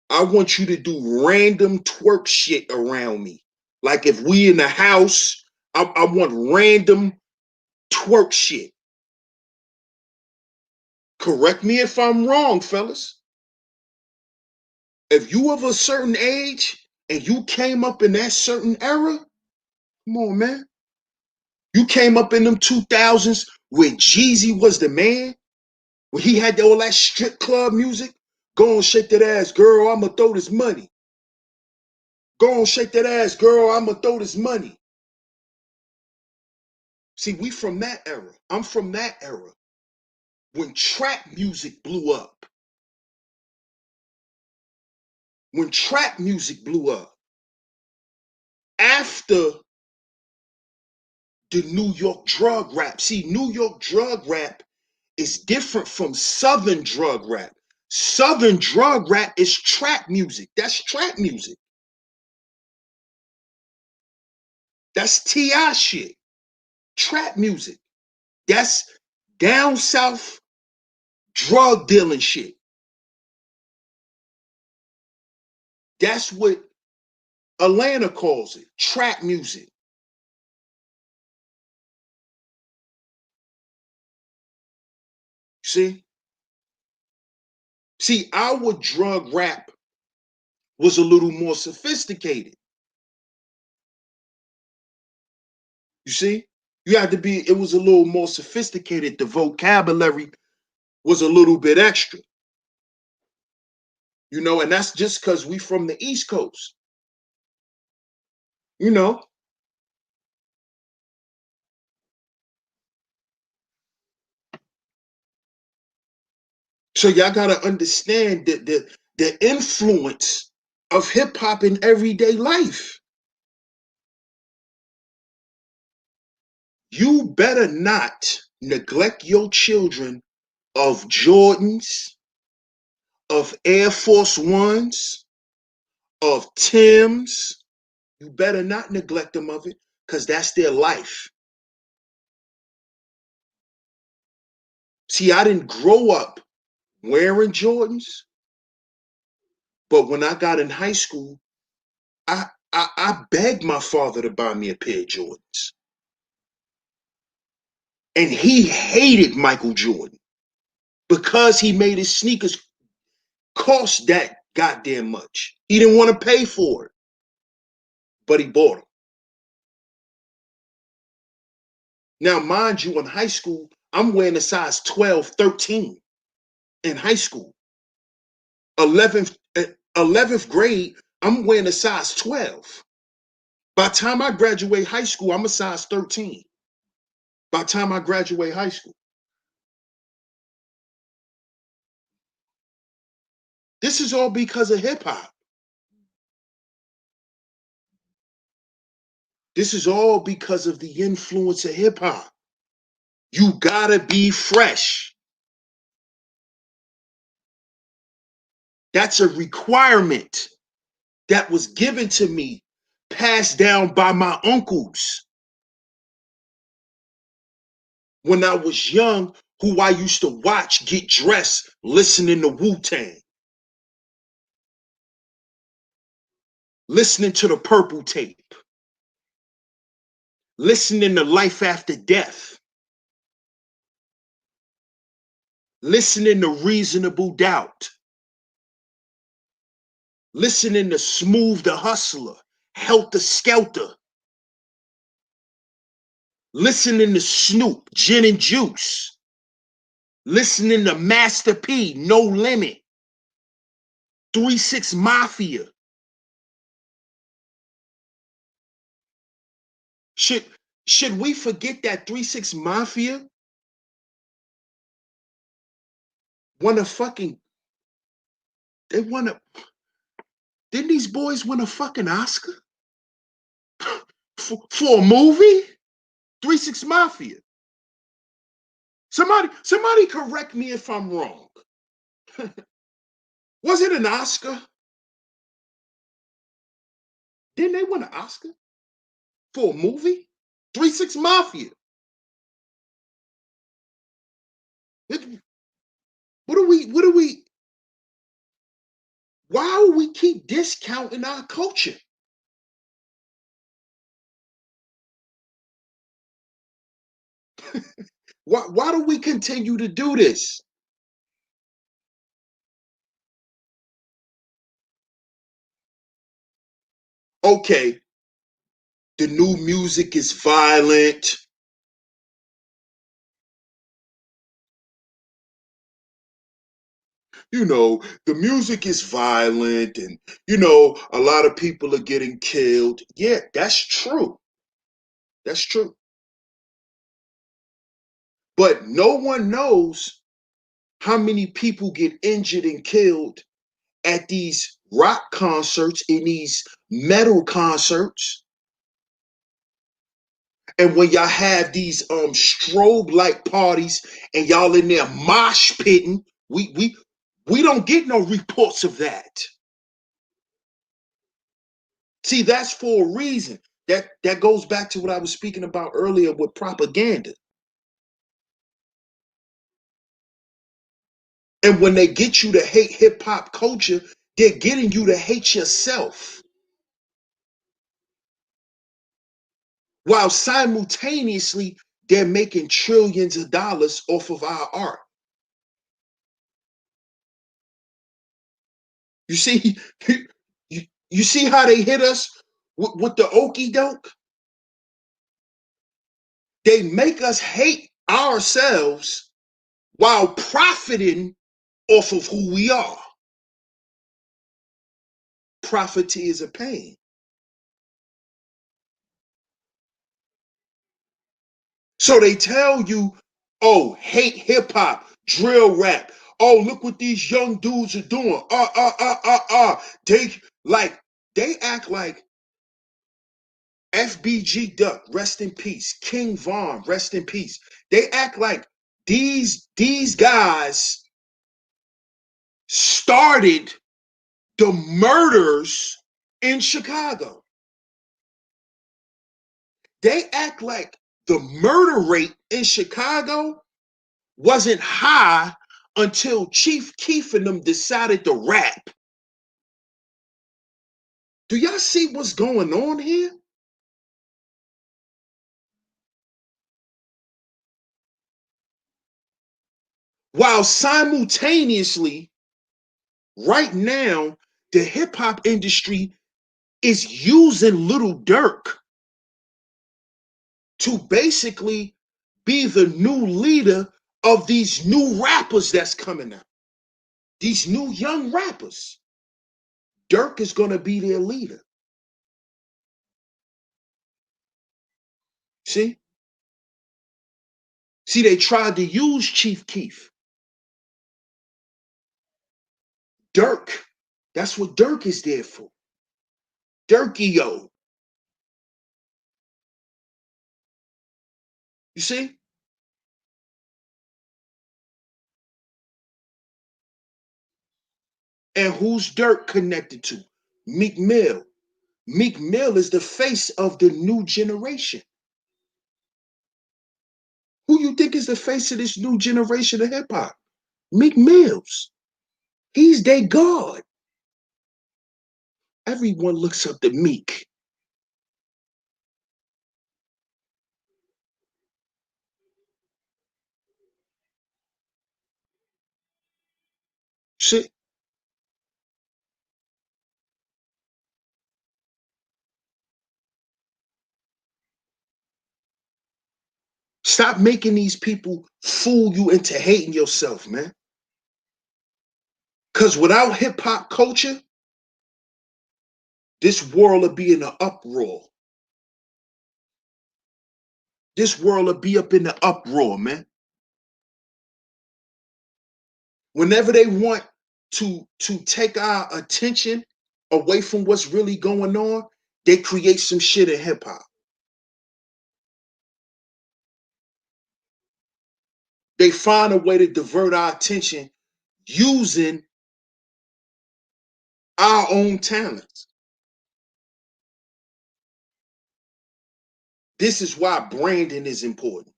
I want you to do random twerk shit around me. Like if we in the house, I want random twerk shit. Correct me if I'm wrong, fellas. If you of a certain age and you came up in that certain era, come on, man. You came up in them 2000s where Jeezy was the man, where he had all that strip club music. Go on, shake that ass, girl. I'ma throw this money. Go on, shake that ass, girl. I'ma throw this money. See, we from that era. I'm from that era. When trap music blew up. When trap music blew up. After the New York drug rap. See, New York drug rap is different from Southern drug rap. Southern drug rap is trap music. That's trap music. That's T.I. shit. Trap music. That's down south drug dealing shit. That's what Atlanta calls it. Trap music. See? See, our drug rap was a little more sophisticated. You see? You had to be, it was a little more sophisticated. The vocabulary was a little bit extra. You know, and that's just because we from the East Coast. You know. So y'all gotta understand that the influence of hip hop in everyday life. You better not neglect your children of Jordans, of Air Force Ones, of Tims. You better not neglect them of it, because that's their life. See, I didn't grow up wearing Jordans, but when I got in high school, I begged my father to buy me a pair of Jordans. And he hated Michael Jordan because he made his sneakers cost that goddamn much. He didn't want to pay for it, but he bought them. Now, mind you, in high school, I'm wearing a size 12, 13 in high school. 11th grade, I'm wearing a size 12. By the time I graduate high school, I'm a size 13. By the time I graduate high school. This is all because of hip hop. This is all because of the influence of hip hop. You gotta be fresh. That's a requirement that was given to me, passed down by my uncles when I was young, who I used to watch get dressed listening to Wu-Tang, listening to the Purple Tape, listening to Life After Death, listening to Reasonable Doubt, listening to Smooth the Hustler, Helter Skelter, listening to Snoop, Gin and Juice, listening to Master P, No Limit, 3-6 Mafia. Should we forget that 3-6 Mafia won a fucking, they won a, didn't these boys win a fucking Oscar for a movie? 3-6 Mafia. Somebody correct me if I'm wrong. Was it an Oscar? Didn't they win an Oscar for a movie? 3-6 Mafia. What do we, why do we keep discounting our culture? Why do we continue to do this? Okay, the new music is violent. The music is violent and, a lot of people are getting killed. Yeah, that's true. That's true. But no one knows how many people get injured and killed at these rock concerts, in these metal concerts. And when y'all have these strobe light parties and y'all in there mosh pitting, we don't get no reports of that. See, that's for a reason. That goes back to what I was speaking about earlier with propaganda. And when they get you to hate hip hop culture, they're getting you to hate yourself, while simultaneously they're making trillions of dollars off of our art. You see, you see how they hit us with the okie doke? They make us hate ourselves while profiting off of who we are. Property is a pain. So they tell you, oh, hate hip hop, drill rap. Oh, look what these young dudes are doing. They act like FBG Duck, rest in peace. King Von, rest in peace. They act like these guys started the murders in Chicago. They act like the murder rate in Chicago wasn't high until Chief Keef and them decided to rap. Do y'all see what's going on here? While simultaneously, right now, the hip hop industry is using Little Durk to basically be the new leader of these new rappers that's coming out. These new young rappers, Dirk is going to be their leader. See? See, they tried to use Chief Keef. Dirk, that's what Dirk is there for. Dirkio. You see? And who's Dirk connected to? Meek Mill. Meek Mill is the face of the new generation. Who you think is the face of this new generation of hip hop? Meek Mills. He's their god. Everyone looks up to Meek. See? Stop making these people fool you into hating yourself, man. Because without hip hop culture, this world would be in an uproar. This world would be up in the uproar, man. Whenever they want to take our attention away from what's really going on, they create some shit in hip hop. They find a way to divert our attention using our own talents. This is why branding is important.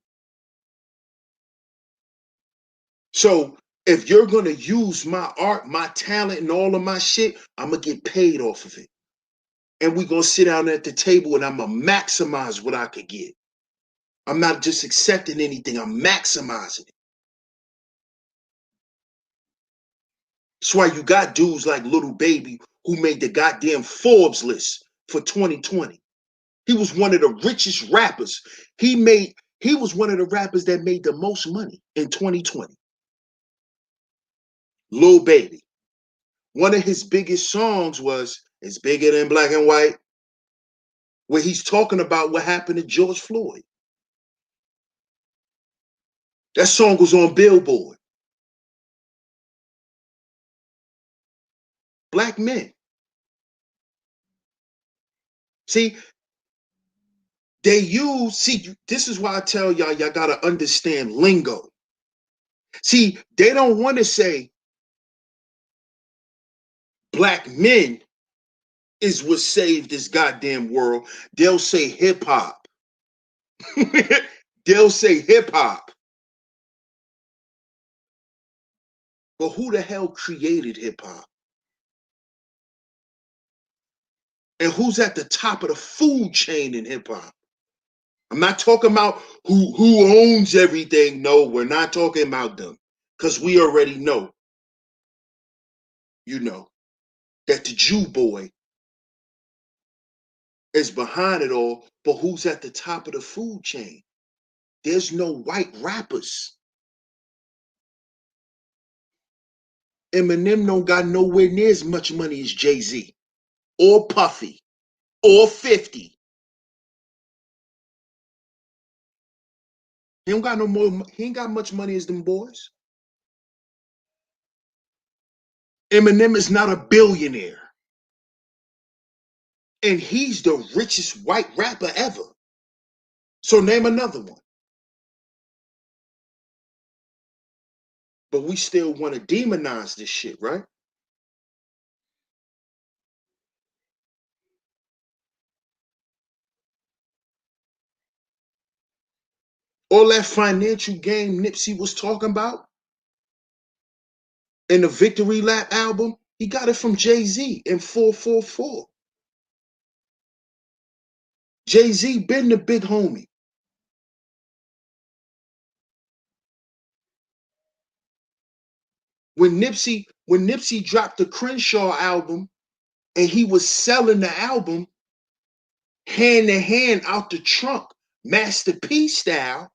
So if you're going to use my art, my talent, and all of my shit, I'm going to get paid off of it. And we're going to sit down at the table and I'm going to maximize what I could get. I'm not just accepting anything, I'm maximizing it. That's why you got dudes like Little Baby who made the goddamn Forbes list for 2020. He was one of the richest rappers. He was one of the rappers that made the most money in 2020. Lil Baby. One of his biggest songs was It's Bigger Than Black and White, where he's talking about what happened to George Floyd. That song was on Billboard. Black men. See, this is why I tell y'all gotta understand lingo. See, they don't want to say black men is what saved this goddamn world. They'll say hip hop. They'll say hip hop. But who the hell created hip hop? And who's at the top of the food chain in hip hop? I'm not talking about who owns everything. No, we're not talking about them. Because we already know, that the Jew boy is behind it all. But who's at the top of the food chain? There's no white rappers. Eminem don't got nowhere near as much money as Jay-Z or Puffy or 50. He don't got no more. He ain't got much money as them boys. Eminem is not a billionaire. And he's the richest white rapper ever. So name another one. But we still want to demonize this shit, right? All that financial game Nipsey was talking about in the Victory Lap album, he got it from Jay-Z in 444. Jay-Z been the big homie. When Nipsey dropped the Crenshaw album and he was selling the album hand to hand out the trunk, Master P style,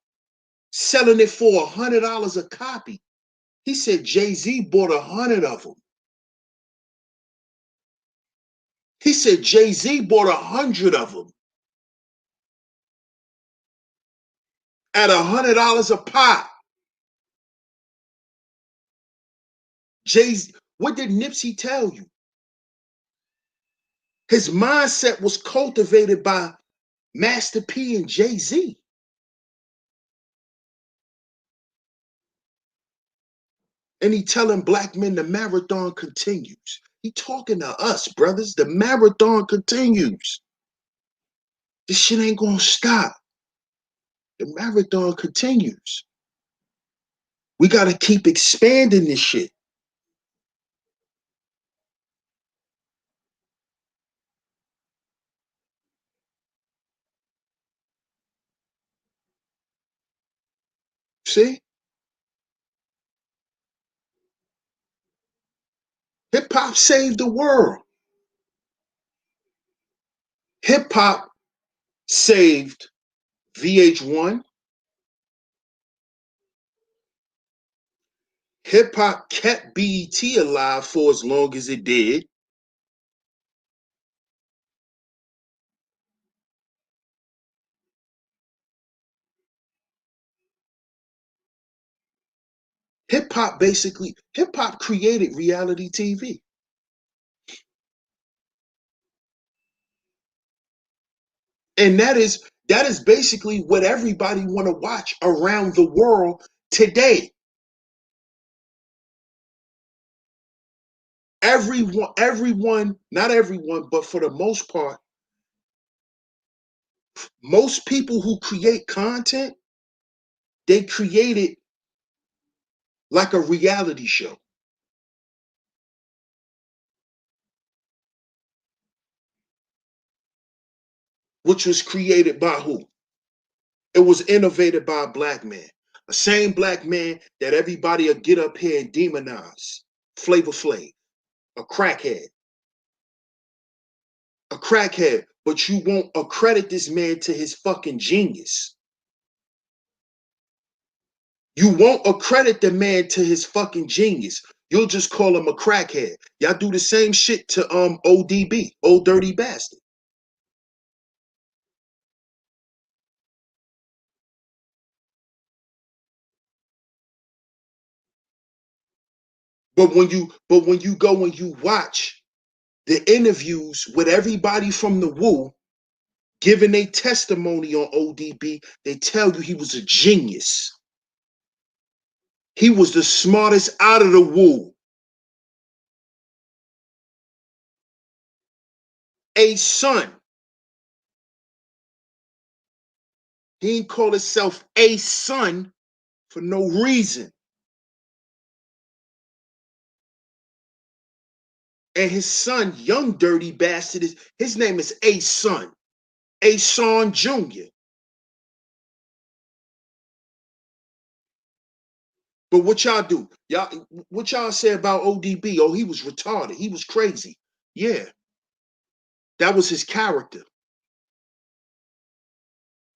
selling it for $100 a copy. He said Jay-Z bought 100 of them. He said Jay-Z bought 100 of them at $100 a pop. Jay-Z, what did Nipsey tell you? His mindset was cultivated by Master P and Jay-Z. And he telling black men the marathon continues. He talking to us, brothers. The marathon continues. This shit ain't gonna stop. The marathon continues. We gotta keep expanding this shit. See? Hip-hop saved the world. Hip-hop saved VH1. Hip-hop kept BET alive for as long as it did. Hip-hop created reality TV. And that is basically what everybody want to watch around the world today. Everyone, not everyone, but for the most part, most people who create content, they create it like a reality show. Which was created by who? It was innovated by a black man. The same black man that everybody will get up here and demonize. Flavor Flav. A crackhead. A crackhead. But you won't accredit this man to his fucking genius. You won't accredit the man to his fucking genius. You'll just call him a crackhead. Y'all do the same shit to ODB, Old Dirty Bastard. But when you go and you watch the interviews with everybody from the Wu giving a testimony on ODB, they tell you he was a genius. He was the smartest out of the Wu. A son. He didn't call himself a son for no reason. And his son, young dirty bastard, his name is A Son. A Son Jr. But what y'all do? What y'all say about ODB? Oh, he was retarded. He was crazy. Yeah. That was his character.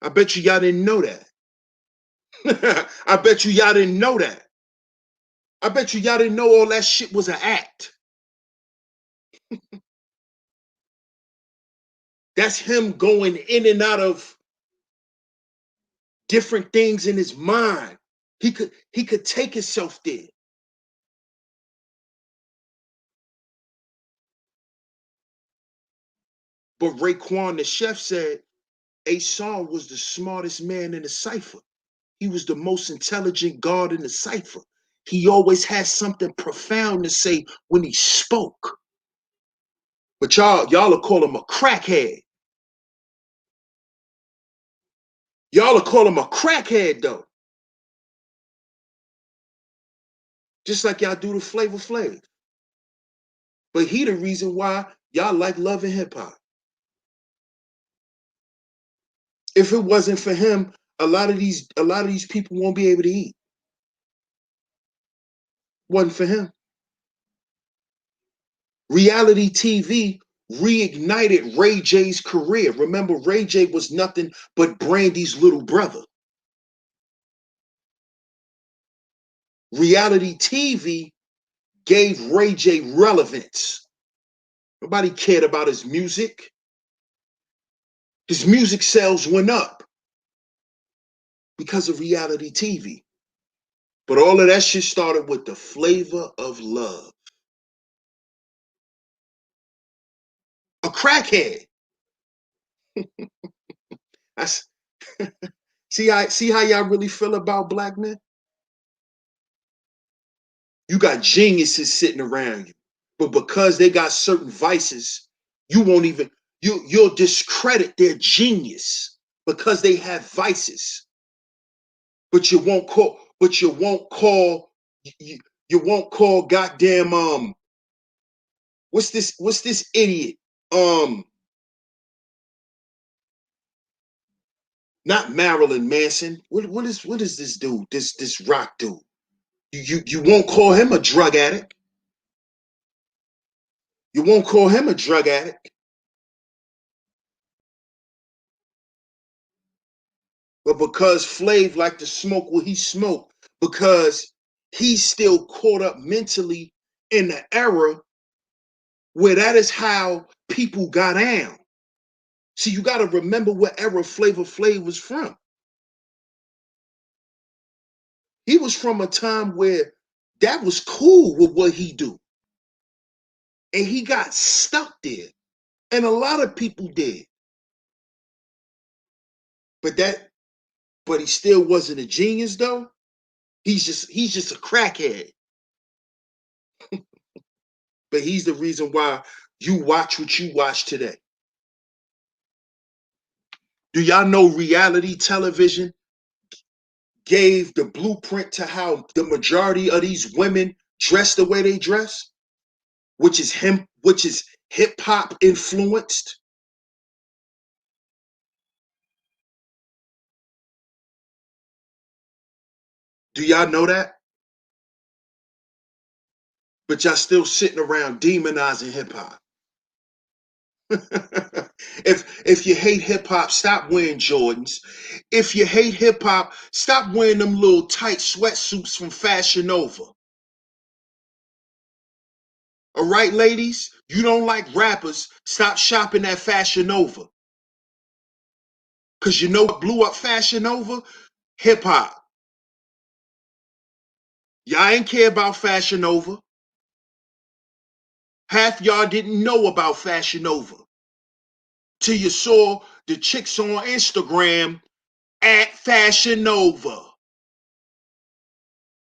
I bet you y'all didn't know that. I bet you y'all didn't know that. I bet you y'all didn't know all that shit was an act. That's him going in and out of different things in his mind. He could take himself there. But Raekwon the chef said Asan was the smartest man in the cipher. He was the most intelligent guard in the cipher. He always had something profound to say when he spoke. But y'all will call him a crackhead. Y'all will call him a crackhead, though. Just like y'all do the Flavor Flav. But he the reason why y'all like Love and Hip Hop. If it wasn't for him, a lot of these people won't be able to eat. Wasn't for him. Reality TV reignited Ray J's career. Remember, Ray J was nothing but Brandy's little brother. Reality TV gave Ray J relevance. Nobody cared about his music. His music sales went up because of reality TV. But all of that shit started with the flavor of love. A crackhead. That's see how y'all really feel about black men? You got geniuses sitting around you, but because they got certain vices, you won't even you'll discredit their genius because they have vices. But you won't call you, you won't call goddamn what's this idiot? Not Marilyn Manson. What is this dude? This rock dude. You won't call him a drug addict. You won't call him a drug addict. But because Flav liked to smoke what he smoked, because he's still caught up mentally in the era where that is how people got down. See, you got to remember what era Flavor Flav was from. He was from a time where that was cool with what he do. And he got stuck there. And a lot of people did. But he still wasn't a genius though. He's just a crackhead. But he's the reason why you watch what you watch today. Do y'all know reality television gave the blueprint to how the majority of these women dress the way they dress, which is hip hop influenced? Do y'all know that? But y'all still sitting around demonizing hip hop. if you hate hip hop, stop wearing Jordans. If you hate hip hop, stop wearing them little tight sweatsuits from Fashion Nova. All right, ladies, you don't like rappers, stop shopping at Fashion Nova. Because you know what blew up Fashion Nova? Hip hop. Y'all ain't care about Fashion Nova. Half y'all didn't know about Fashion Nova till you saw the chicks on Instagram at Fashion Nova.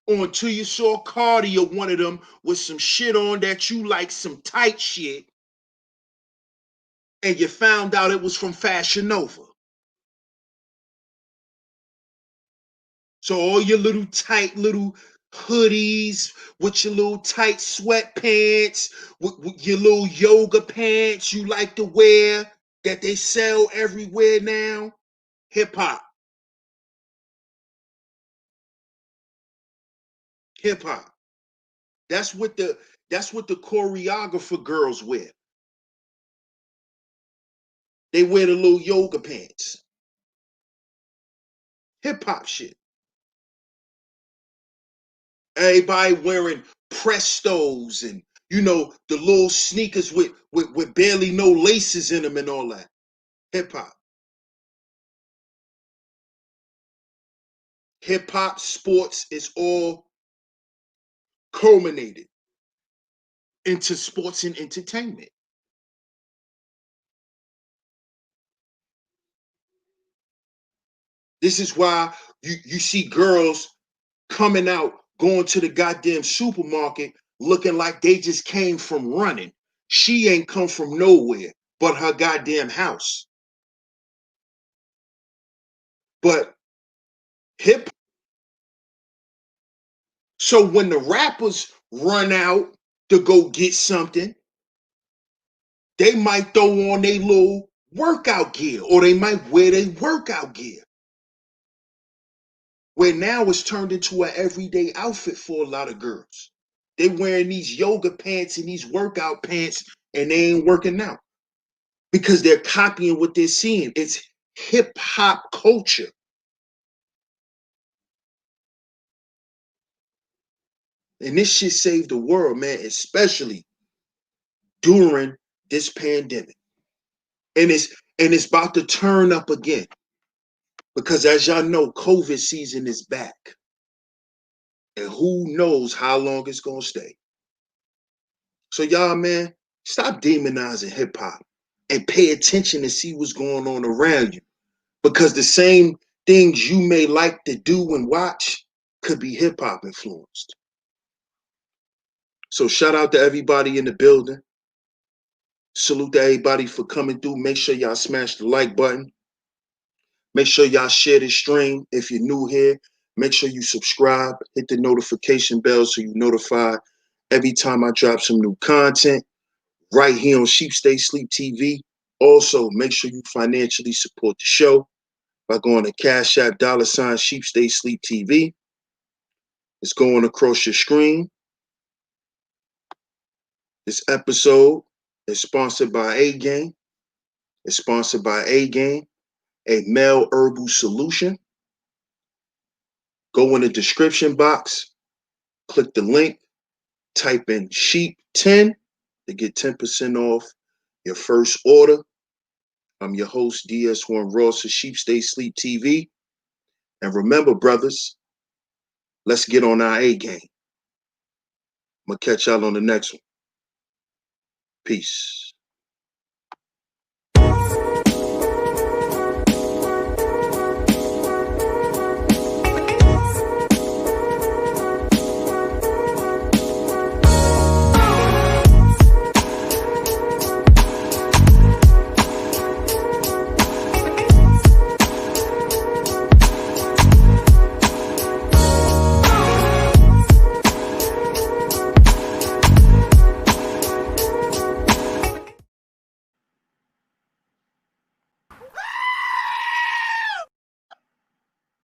Or until you saw Cardi or one of them with some shit on that you like, some tight shit, and you found out it was from Fashion Nova. So all your little tight little hoodies with your little tight sweatpants, with your little yoga pants you like to wear that they sell everywhere now, hip hop. Hip hop. That's what the choreographer girls wear. They wear the little yoga pants. Hip hop shit. Everybody wearing Prestos and the little sneakers with barely no laces in them and all that. Hip hop. Hip hop, sports is all culminated into sports and entertainment. This is why you see girls coming out, going to the goddamn supermarket looking like they just came from running. She ain't come from nowhere but her goddamn house. But hip, so when the rappers run out to go get something, they might throw on their little workout gear or they might wear their workout gear. Where now it's turned into an everyday outfit for a lot of girls. They wearing these yoga pants and these workout pants and they ain't working out because they're copying what they're seeing. It's hip hop culture. And this shit saved the world, man, especially during this pandemic. And it's about to turn up again. Because as y'all know, COVID season is back. And who knows how long it's gonna stay. So y'all, man, stop demonizing hip hop and pay attention to see what's going on around you. Because the same things you may like to do and watch could be hip hop influenced. So shout out to everybody in the building. Salute to everybody for coming through. Make sure y'all smash the like button. Make sure y'all share this stream. If you're new here, make sure you subscribe. Hit the notification bell so you're notified every time I drop some new content right here on Sheep Stay Sleep TV. Also, make sure you financially support the show by going to CashApp $Sheep Stay Sleep TV. It's going across your screen. This episode is sponsored by A-Game. It's sponsored by A-Game, a male herbal solution. Go in the description box, click the link, type in sheep10 to get 10% off your first order. I'm your host, DS1 Ross of Sheep Stay Sleep TV. And remember, brothers, let's get on our A-game. I'm going to catch y'all on the next one. Peace.